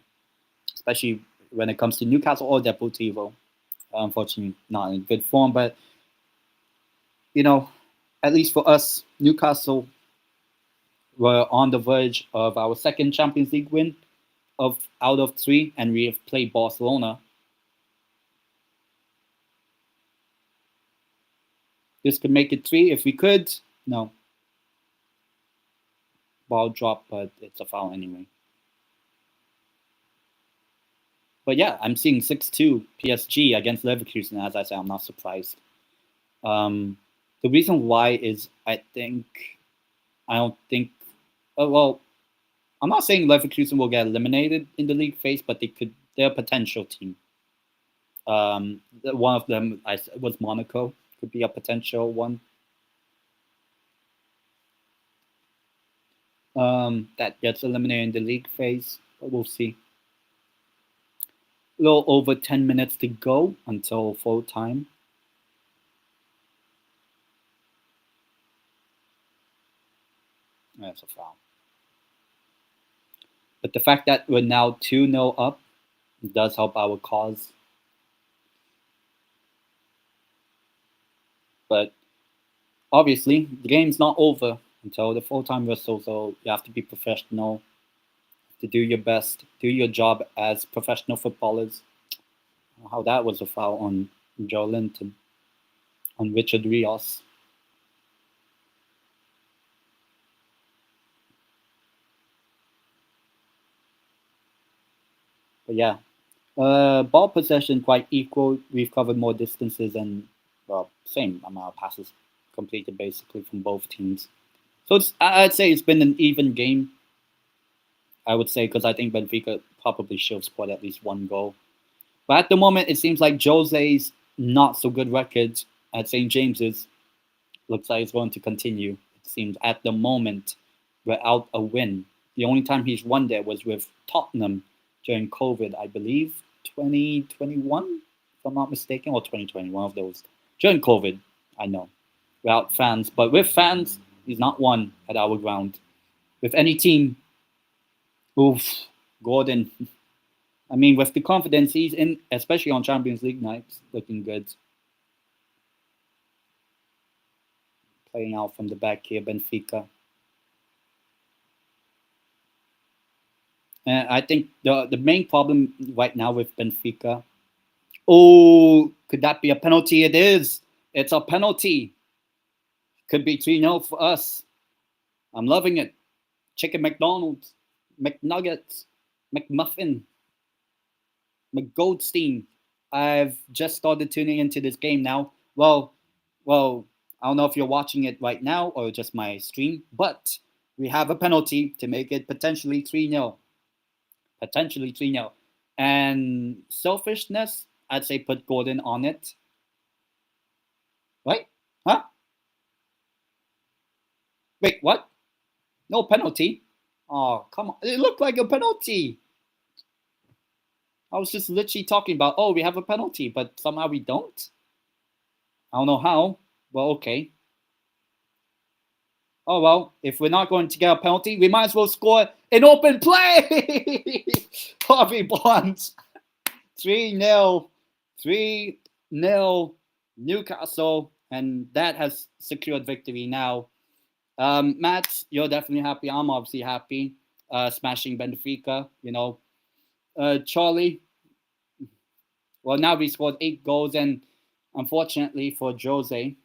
especially when it comes to Newcastle or Deportivo. Unfortunately, not in good form, but you know, at least for us, Newcastle were on the verge of our 2nd Champions League win out of 3, and we have played Barcelona. This could make it 3 if we could. No. Ball drop, but it's a foul anyway. But yeah, I'm seeing 6-2 PSG against Leverkusen. As I said, I'm not surprised. The reason why is I don't think. Well, I'm not saying Leverkusen will get eliminated in the league phase, but they're a potential team. One of them was Monaco. Could be a potential one. That gets eliminated in the league phase, but we'll see. A little over 10 minutes to go until full time. That's a foul. But the fact that we're now 2-0 up does help our cause. But obviously, the game's not over until the full-time whistle, so you have to be professional, to do your best, do your job as professional footballers. How that was a foul on Joe Linton, on Richard Rios. But yeah, ball possession quite equal. We've covered more distances and same amount of passes completed basically from both teams. So I'd say it's been an even game. I would say because I think Benfica probably should have scored at least 1 goal. But at the moment, it seems like Jose's not so good record at St. James's looks like it's going to continue. It seems at the moment without a win. The only time he's won there was with Tottenham during COVID, I believe, 2021, if I'm not mistaken, or 2020, one of those. During COVID, I know, without fans. But with fans, he's not won at our ground. With any team, oof, Gordon. I mean, with the confidence he's in, especially on Champions League nights, looking good. Playing out from the back here, Benfica. And I think the main problem right now with Benfica, could that be a penalty? It is. It's a penalty. Could be 3-0 for us. I'm loving it. Chicken McDonald's, McNuggets, McMuffin, McGoldstein. I've just started tuning into this game now. Well, I don't know if you're watching it right now or just my stream, but we have a penalty to make it potentially 3-0. Potentially 3-0. And selfishness, I'd say put Gordon on it. Right? Huh? Wait, what? No penalty? Oh, come on. It looked like a penalty. I was just literally talking about, we have a penalty, but somehow we don't. I don't know how. Well, okay. Oh, well, if we're not going to get a penalty, we might as well score an open play. Harvey Barnes. 3-0. 3-0 Newcastle. And that has secured victory now. Matt, you're definitely happy. I'm obviously happy. Smashing Benfica, you know. Charlie, Well, now we scored 8 goals, and unfortunately for Jose,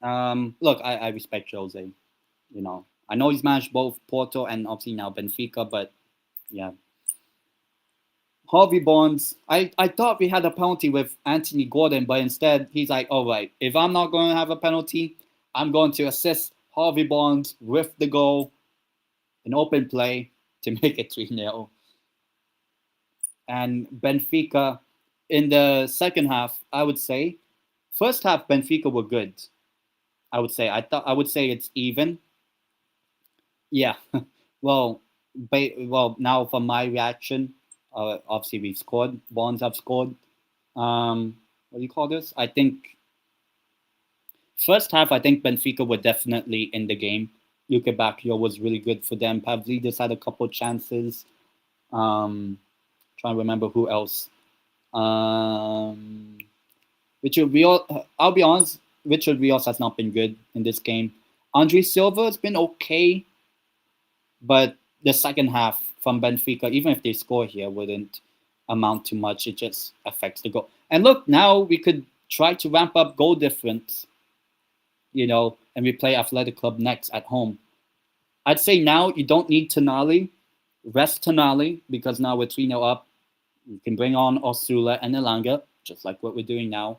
look, I respect Jose. You know, I know he's managed both Porto and obviously now Benfica, but yeah. Harvey Barnes, I thought we had a penalty with Anthony Gordon, but instead he's like, all right, if I'm not going to have a penalty, I'm going to assist Harvey Barnes with the goal, an open play to make it 3-0. And Benfica in the second half, I would say, first half Benfica were good. I would say I would say it's even. Yeah. well, now for my reaction, obviously we've scored. Bonds have scored. What do you call this? I think first half, I think Benfica were definitely in the game. Luka Bacchio was really good for them. Pavlidis had a couple chances. Trying to remember who else. Richard Rios, I'll be honest, Richard Rios has not been good in this game. Andre Silva has been okay, but the second half from Benfica, even if they score here, wouldn't amount to much. It just affects the goal. And look, now we could try to ramp up goal difference, and we play Athletic Club next at home. I'd say now you don't need Tonali. Rest Tonali, because now we're 3-0 up. You can bring on Osula and Elanga, just like what we're doing now.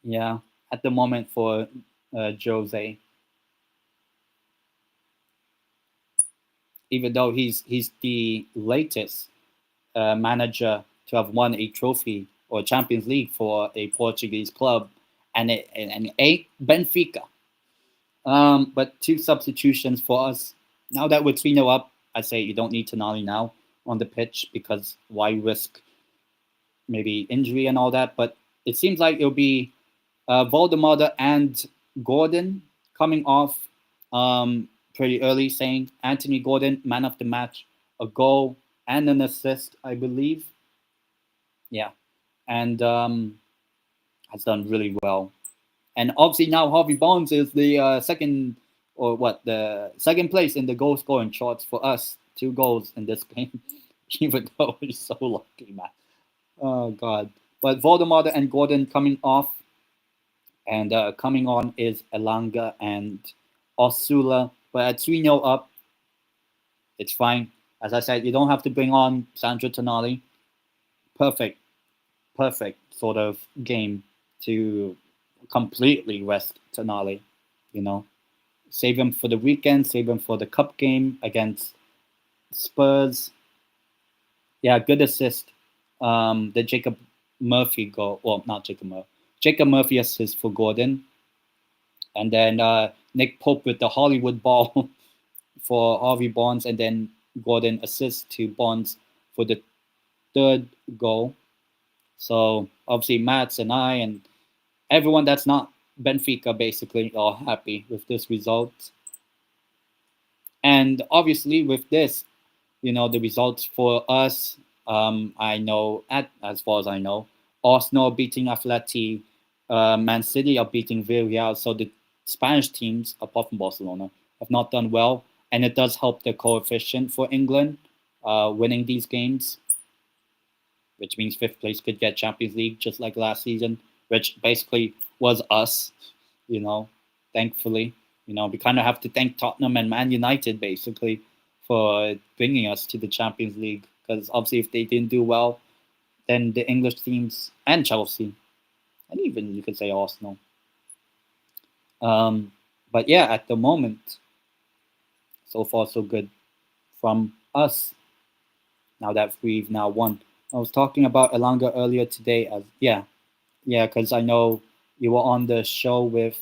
Yeah, at the moment for Jose. Even though he's the latest manager to have won a trophy or Champions League for a Portuguese club, and it ain't Benfica. But 2 substitutions for us. Now that we're 3-0 up, I say you don't need Tonali now on the pitch, because why risk maybe injury and all that? But it seems like it'll be Voldemort and Gordon coming off pretty early, saying Anthony Gordon, man of the match, a goal and an assist, I believe. Yeah, and has done really well. And obviously now Harvey Barnes is the second place in the goal scoring charts for us. 2 goals in this game, even though he's so lucky, man. Oh God! But Voldemort and Gordon coming off, and coming on is Elanga and Osula. But at 3-0 up, it's fine. As I said, you don't have to bring on Sandro Tonali. Perfect sort of game to completely rest Tonali. Save him for the weekend, save him for the cup game against Spurs. Yeah, good assist. The Jacob Murphy goal. Well, not Jacob Murphy. Jacob Murphy assist for Gordon. And then Nick Pope with the Hollywood ball for Harvey Barnes. And then Gordon assists to Barnes for the 3rd goal. So obviously Mats and I and everyone that's not Benfica basically are happy with this result. And obviously with this, the results for us, I know, as far as I know, Arsenal beating Atleti, Man City are beating Villarreal. So the Spanish teams, apart from Barcelona, have not done well. And it does help the coefficient for England winning these games, which means 5th place could get Champions League just like last season, which basically was us, thankfully. We kind of have to thank Tottenham and Man United basically for bringing us to the Champions League, because obviously if they didn't do well, then the English teams and Chelsea, and even you could say Arsenal. But yeah, at the moment, so far so good from us. Now that we've now won. I was talking about Elanga earlier today. Because I know you were on the show with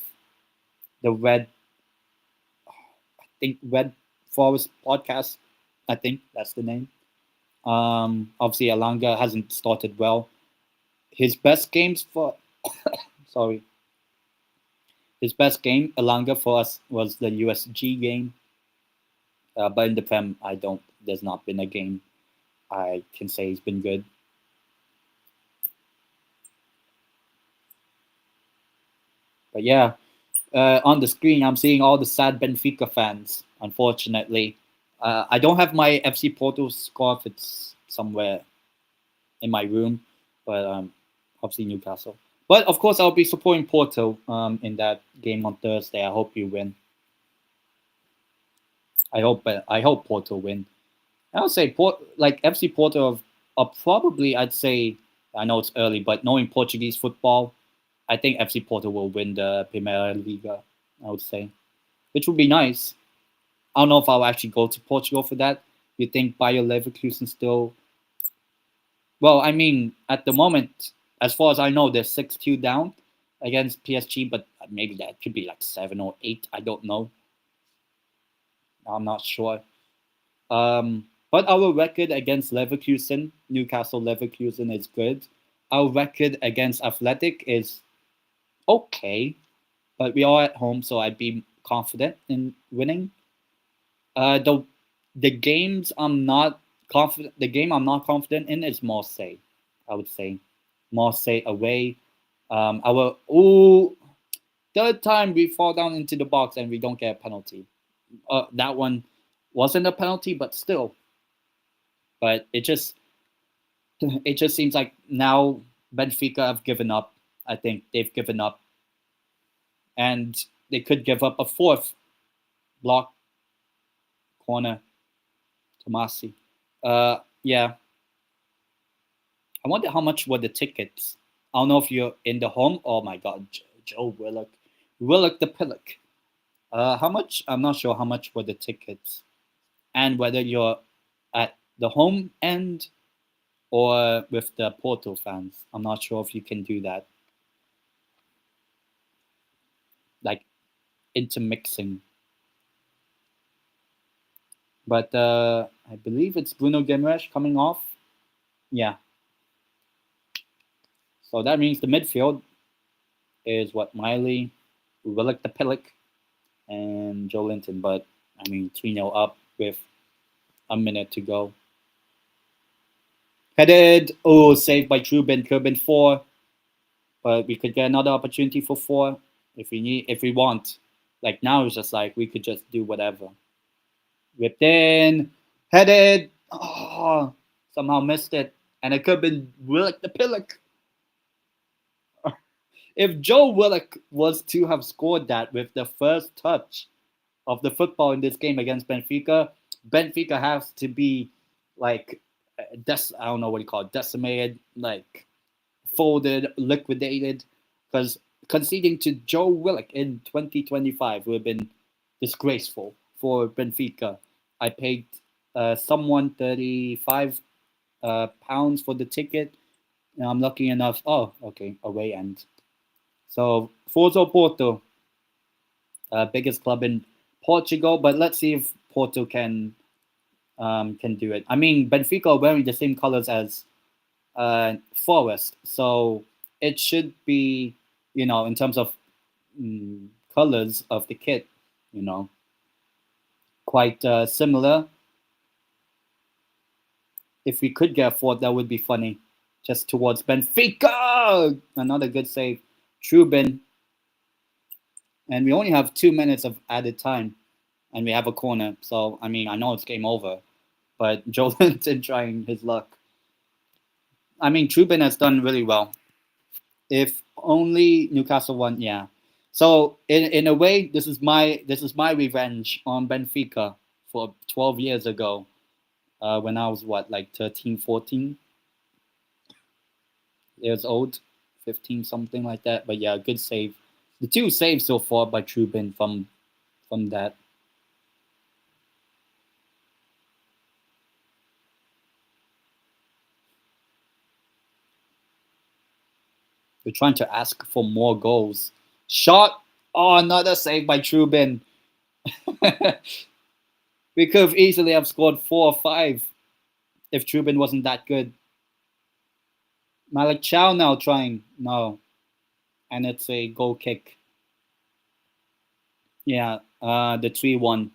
the Red Forest podcast. I think that's the name. Obviously, Elanga hasn't started well. His best games for his best game, Elanga, for us was the USG game. But in the Prem, there's not been a game I can say he's been good. But yeah, on the screen, I'm seeing all the sad Benfica fans, unfortunately. I don't have my FC Porto scarf. It's somewhere in my room, but obviously Newcastle. But of course, I'll be supporting Porto in that game on Thursday. I hope you win. I hope Porto win. I would say like FC Porto are probably, I'd say, I know it's early, but knowing Portuguese football, I think FC Porto will win the Primeira Liga. I would say, which would be nice. I don't know if I'll actually go to Portugal for that. You think Bayer Leverkusen still? Well, I mean, at the moment, as far as I know, they're 6-2 down against PSG, but maybe that could be like 7 or 8. I don't know. I'm not sure. But our record against Leverkusen, Newcastle Leverkusen, is good. Our record against Athletic is okay, but we are at home, so I'd be confident in winning. The games I'm not confident. The game I'm not confident in is Marseille. I would say Marseille away. Our third time we fall down into the box and we don't get a penalty. That one wasn't a penalty, but still. But it just seems like now Benfica have given up. I think they've given up, and they could give up a fourth block corner. Tomasi. Yeah. I wonder how much were the tickets. I don't know if you're in the home. Oh my God, Joe Willock the Pillock. How much? I'm not sure how much were the tickets, and whether you're at the home end or with the Porto fans. I'm not sure if you can do that. Like intermixing. But I believe it's Bruno Guimaraes coming off. Yeah. So that means the midfield is what Miley, Willock the Pillock, and Joe Linton. But I mean 3-0 up with a minute to go. Headed. Oh, saved by Trubin. Kerbin 4. But we could get another opportunity for 4 if we want. Like now it's just like we could just do whatever. Whipped in, headed. Oh, somehow missed it. And it could have been Willock the Pillock. If Joe Willock was to have scored that with the first touch of the football in this game against Benfica, Benfica has to be like, I don't know what you call it, decimated, like folded, liquidated, because conceding to Joe Willock in 2025 would have been disgraceful for Benfica. I paid someone 35 pounds for the ticket. And I'm lucky enough. Oh, okay, away end. So Forza Porto, biggest club in Portugal. But let's see if Porto can do it. I mean, Benfica are wearing the same colors as Forest, so it should be, in terms of colors of the kit, quite similar. If we could get a fourth, that would be funny. Just towards Benfica, another good save, Trubin, and we only have 2 minutes of added time, and we have a corner. So I mean, I know it's game over, but Joe Linton trying his luck. I mean, Trubin has done really well. If only Newcastle won, yeah. So in a way, this is my revenge on Benfica for 12 years ago, when I was like 13, 14 years old, 15, something like that. But yeah, good save. The 2 saves so far by Trubin from that. We're trying to ask for more goals. Shot. Oh, another save by Trubin. We could have easily have scored 4 or 5 if Trubin wasn't that good. Malik Chow now trying. No. And it's a goal kick. Yeah, the 3-1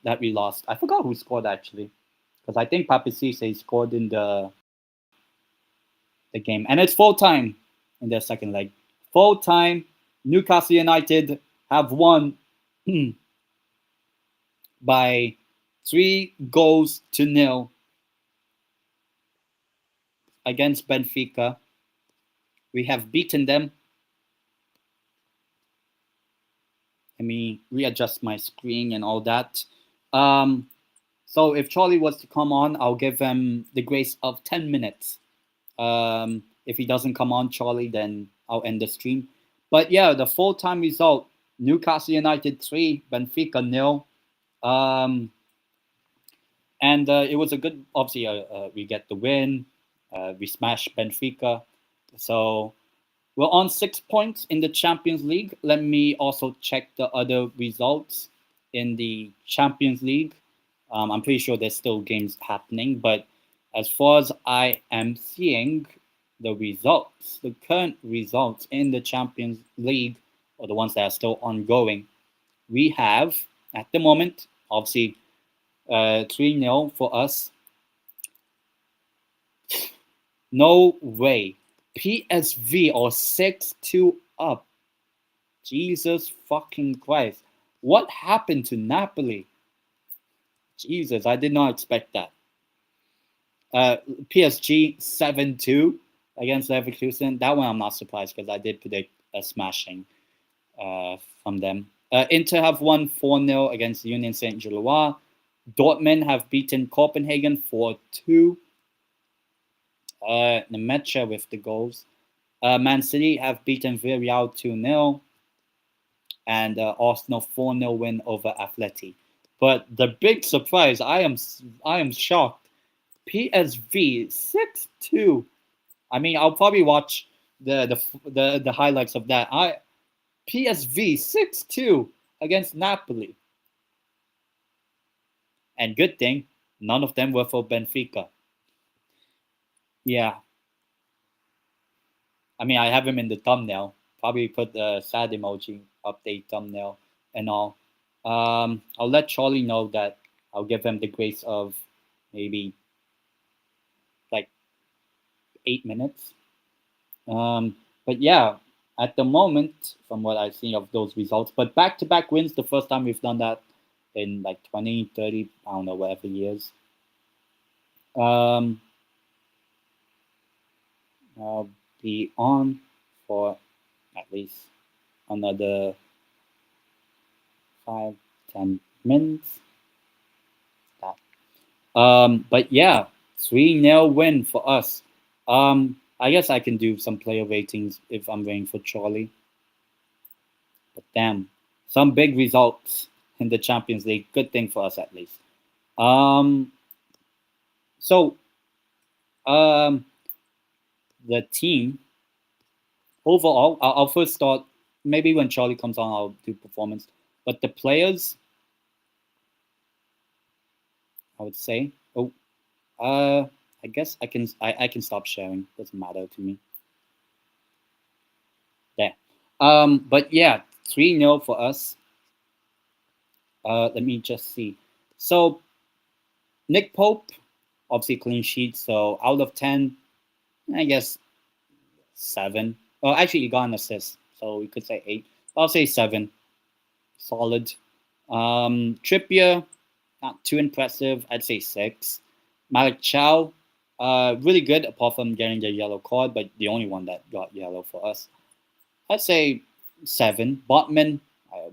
that we lost. I forgot who scored actually. Because I think Papi Cisse scored in the game. And it's full time in their second leg. Full time. Newcastle United have won by 3-0 against Benfica. We have beaten them. Let me readjust my screen and all that. So if Charlie was to come on, I'll give him the grace of 10 minutes. If he doesn't come on, Charlie, then I'll end the stream. But yeah, the full-time result, Newcastle United 3, Benfica 0. And it was a good, obviously, we get the win. We smashed Benfica. So we're on 6 points in the Champions League. Let me also check the other results in the Champions League. I'm pretty sure there's still games happening, but as far as I am seeing the results, the current results in the Champions League, or the ones that are still ongoing, we have, at the moment, obviously, 3-0 for us. No way. PSV or 6-2 up. Jesus fucking Christ. What happened to Napoli? Jesus, I did not expect that. PSG 7-2 against Leverkusen. That one I'm not surprised because I did predict a smashing from them. Inter have won 4-0 against Union Saint-Gilloise. Dortmund have beaten Copenhagen 4-2. Nemecha with the goals. Man City have beaten Villarreal 2-0. And Arsenal 4-0 win over Atleti. But the big surprise, I am shocked. PSV 6-2. I mean, I'll probably watch the highlights of that. PSV 6-2 against Napoli. And good thing, none of them were for Benfica. Yeah. I mean, I have him in the thumbnail. Probably put the sad emoji update thumbnail and all. I'll let Charlie know that I'll give him the grace of maybe like 8 minutes. But yeah, at the moment, from what I've seen of those results, but back-to-back wins, the first time we've done that in like 20, 30, I don't know, whatever years. I'll be on for at least another 5-10 minutes. But yeah, 3-0 win for us. I guess I can do some player ratings if I'm waiting for Charlie. But damn, some big results in the Champions League. Good thing for us at least. The team overall, I'll first start. Maybe when Charlie comes on, I'll do performance. But the players, I would say. I guess I can stop sharing. Doesn't matter to me. There. But yeah, 3-0 for us. Let me just see. So Nick Pope, obviously clean sheet. So out of 10, I guess 7. Well, actually, he got an assist, so we could say 8. I'll say 7. Solid. Trippier, not too impressive. I'd say 6. Malik Chow, really good apart from getting the yellow card, but the only one that got yellow for us. I'd say 7. Botman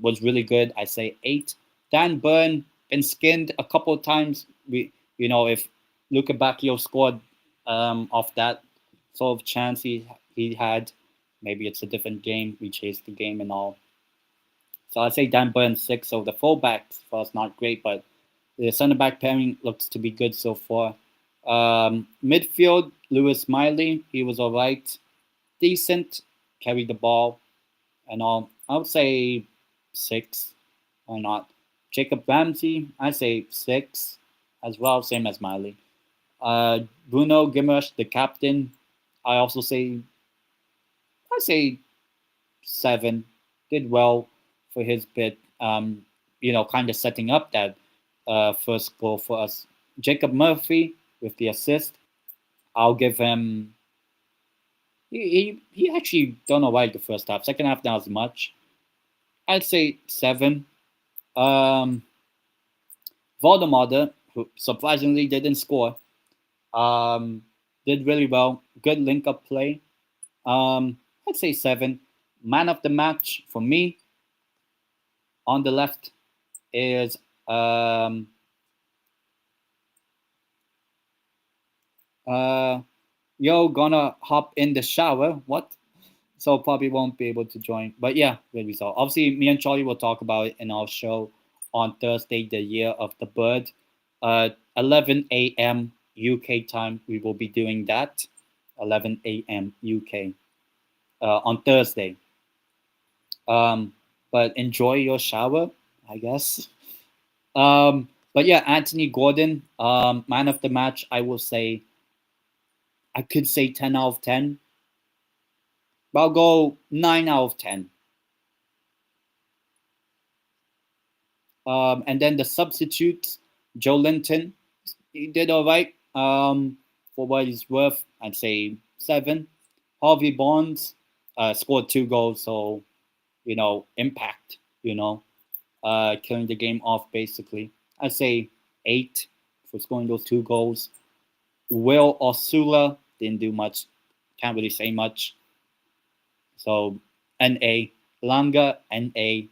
was really good. I'd say 8. Dan Burn been skinned a couple of times. If Luka Bacchio scored off that sort of chance he had, maybe it's a different game. We chased the game and all. So I'd say Dan Burn 6. So the fullbacks for us not great, but the center back pairing looks to be good so far. Midfield, Lewis Miley, he was all right, decent, carried the ball and all. I would say 6. Why not? Jacob Ramsey, I say 6 as well, same as Miley. Bruno Guimaraes, the captain, I say 7. Did well for his bit. Kind of setting up that first goal for us. Jacob Murphy with the assist, I'll give him. He actually done alright the first half. Second half, not as much. I'd say 7. Voldemort, who surprisingly didn't score, did really well. Good link-up play. I'd say 7. Man of the match for me on the left is gonna hop in the shower. What? So probably won't be able to join. But yeah, good result. Obviously, me and Charlie will talk about it in our show on Thursday, the year of the bird. 11 a.m. UK time, we will be doing that. 11 a.m. UK on Thursday. But enjoy your shower, I guess. But yeah, Anthony Gordon, man of the match, I will say, I could say 10 out of 10. But I'll go 9 out of 10. And then the substitutes, Joe Linton, he did all right. For what he's worth, I'd say 7. Harvey Barnes scored 2 goals, so impact. Killing the game off basically. I'd say 8 for scoring those 2 goals. Will Osula didn't do much. Can't really say much. So NA. Langa NA.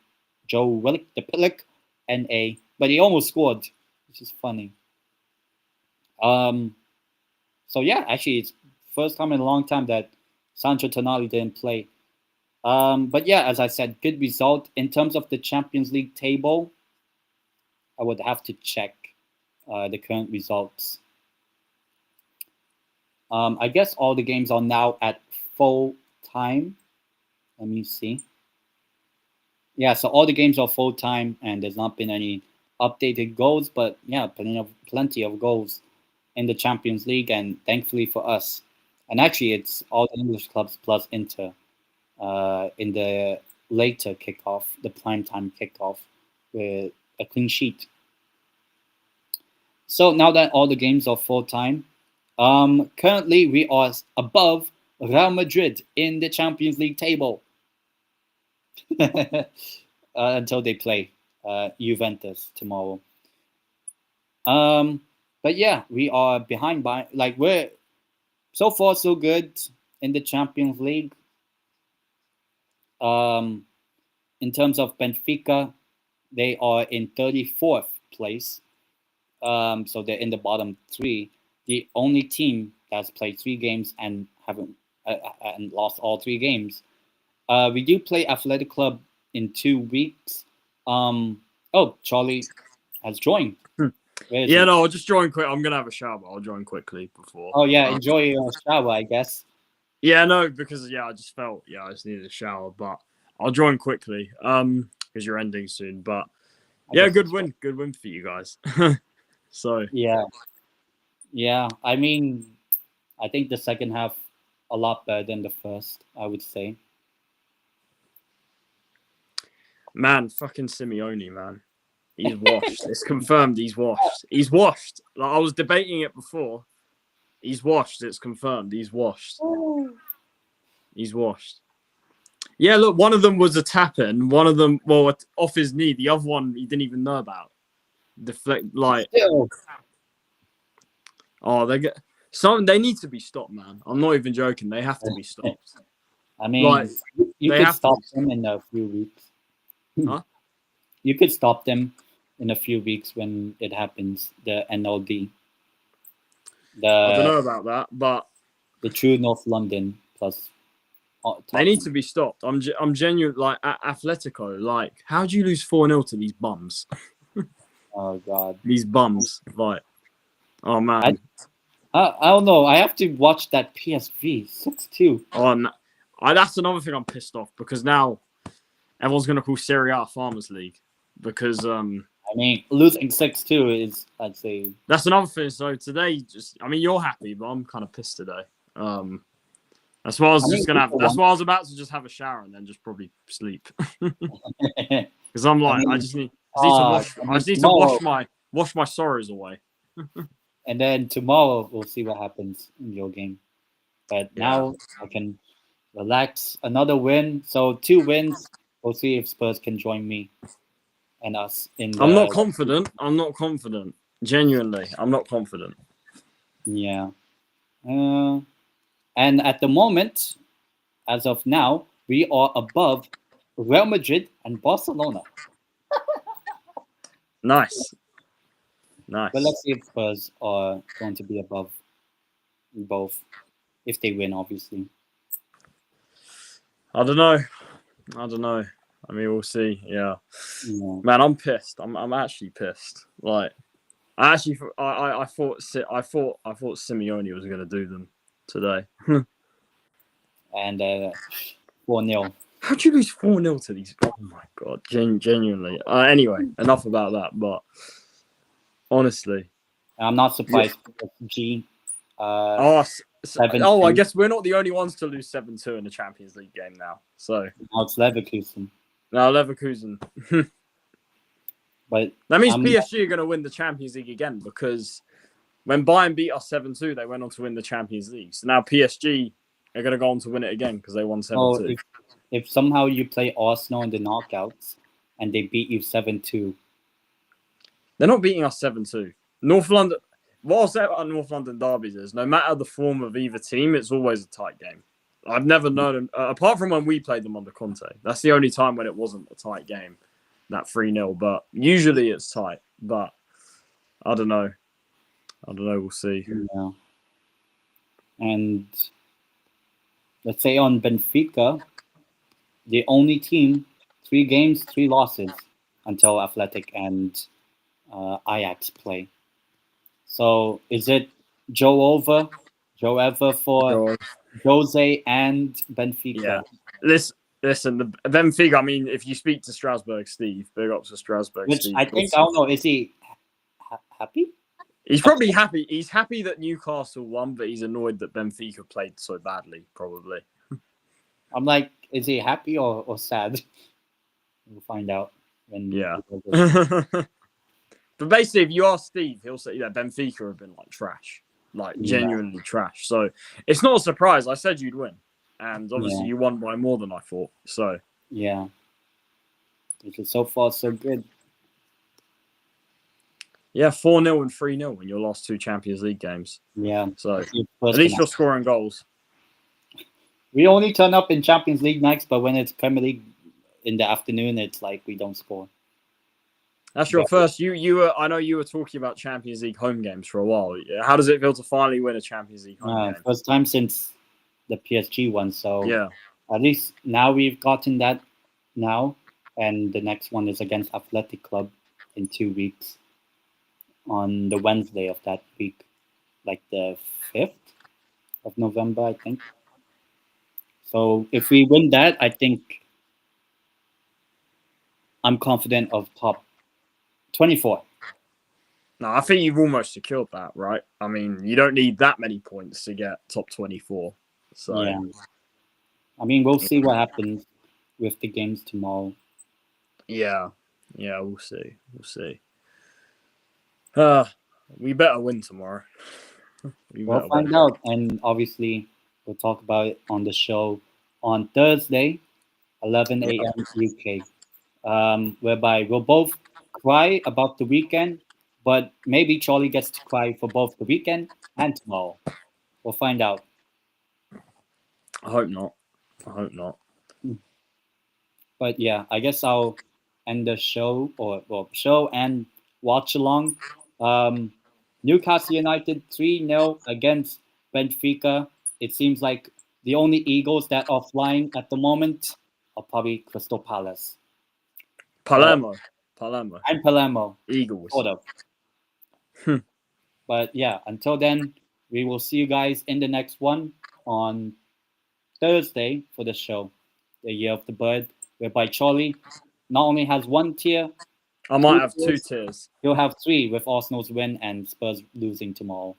Joe Willick the Pillick NA. But he almost scored, which is funny. So yeah, actually it's first time in a long time that Sancho Tonali didn't play. But yeah, as I said, good result. In terms of the Champions League table, I would have to check the current results. I guess all the games are now at full time. Let me see. Yeah, so all the games are full time, and there's not been any updated goals, but yeah, plenty of goals in the Champions League, and thankfully for us. And actually, it's all the English clubs plus Inter in the later kickoff, the primetime kickoff, with a clean sheet. So now that all the games are full time, currently we are above Real Madrid in the Champions League table until they play Juventus tomorrow. But yeah, we are behind by we're so far so good in the Champions League. In terms of Benfica, they are in 34th place. So they're in the bottom 3. The only team that's played 3 games and haven't and lost all 3 games. We do play Athletic Club in 2 weeks. Oh, Charlie has joined. Yeah, no, I'll just join quick. I'm gonna have a shower. I'll join quickly before. Oh yeah, enjoy your shower, I guess. Yeah, no, because I just felt I just needed a shower, but I'll join quickly. Because you're ending soon. But yeah, good win for you guys. So yeah. I mean, I think the second half a lot better than the first, I would say. Man, fucking Simeone, man. He's washed. It's confirmed he's washed. He's washed. Like, I was debating it before. He's washed. It's confirmed. He's washed. He's washed. Yeah, look, one of them was a tap-in. One of them, off his knee. The other one, he didn't even know about. They need to be stopped, man. I'm not even joking. They have to be stopped. I mean, you could stop them in a few weeks. Huh? You could stop them in a few weeks when it happens. The NLD. I don't know about that, but the True North London plus. They need to be stopped. I'm genuine. Like at Atletico, like how do you lose 4-0 to these bums? Oh God, these bums! Like, oh man, I don't know. I have to watch that PSV 6-2. Oh, no. That's another thing I'm pissed off because now everyone's gonna call Serie A Farmers League because I mean, losing 6-2 is, I'd say. That's another thing. So today, you're happy, but I'm kind of pissed today. That's why I was That's why I was about to just have a shower and then just probably sleep. Because I'm like, I just need to wash my sorrows away. And then tomorrow we'll see what happens in your game. But now I can relax. Another win. So 2 wins. We'll see if Spurs can join me. and us in the... I'm not confident. Genuinely, I'm not confident. Yeah. And at the moment, as of now, we are above Real Madrid and Barcelona. Nice. But let's see if Spurs are going to be above both, if they win, obviously. I don't know. I mean, we'll see. Yeah. Man, I'm pissed. I'm actually pissed. Like, I thought Simeone was going to do them today. And 4-0. How'd you lose 4-0 to these? Oh my god, genuinely. Anyway, enough about that. But honestly, I'm not surprised. PSG. I guess we're not the only ones to lose 7-2 in the Champions League game now. So now it's Leverkusen. But that means PSG are going to win the Champions League again, because when Bayern beat us 7-2, they went on to win the Champions League. So now PSG are going to go on to win it again because they won 7-2. If somehow you play Arsenal in the knockouts and they beat you 7-2. They're not beating us 7-2. North London... What I'll say about North London derbies is, no matter the form of either team, it's always a tight game. I've never known... apart from when we played them under Conte. That's the only time when it wasn't a tight game. That 3-0. But usually it's tight. But I don't know. We'll see. Yeah. And let's say on Benfica... the only team, 3 games, 3 losses until Athletic and Ajax play. So is it Joe over for Jose and Benfica? Yeah. Listen, the Benfica, I mean, if you speak to Strasbourg, Steve, big up to Strasbourg, Which Steve. I think, I don't know, is he happy? He's probably happy. He's happy that Newcastle won, but he's annoyed that Benfica played so badly, probably. I'm like, is he happy or sad? We'll find out when. Yeah. But basically, if you ask Steve, he'll say, yeah, Benfica have been like trash, like genuinely trash. So it's not a surprise. I said you'd win, and obviously you won by more than I thought. So yeah, so far so good. Yeah, 4-0 and 3-0 in your last 2 Champions League games. Yeah. So at least you're scoring goals. We only turn up in Champions League nights, but when it's Premier League in the afternoon, it's like we don't score. That's your first. You were. I know you were talking about Champions League home games for a while. How does it feel to finally win a Champions League home game? First time since the PSG one. So yeah, at least now we've gotten that now, and the next one is against Athletic Club in 2 weeks, on the Wednesday of that week, like the 5th of November, I think. So if we win that, I think I'm confident of top 24. No, I think you've almost secured that, right? I mean, you don't need that many points to get top 24. So yeah, I mean, we'll see what happens with the games tomorrow. Yeah, we'll see. We better win tomorrow. We'll find out, and obviously we'll talk about it on the show on Thursday, 11 a.m. UK, whereby we'll both cry about the weekend, but maybe Charlie gets to cry for both the weekend and tomorrow. We'll find out. I hope not. But yeah, I guess I'll end the show, show and watch along. Newcastle United 3-0 against Benfica. It seems like the only Eagles that are flying at the moment are probably Crystal Palace. Palermo. And Palermo. Eagles. Sort of. But yeah, until then, we will see you guys in the next one on Thursday for the show, the Year of the Bird, whereby Charlie not only has 1 tier, I might have 2 tiers. He'll have 3 with Arsenal's win and Spurs losing tomorrow.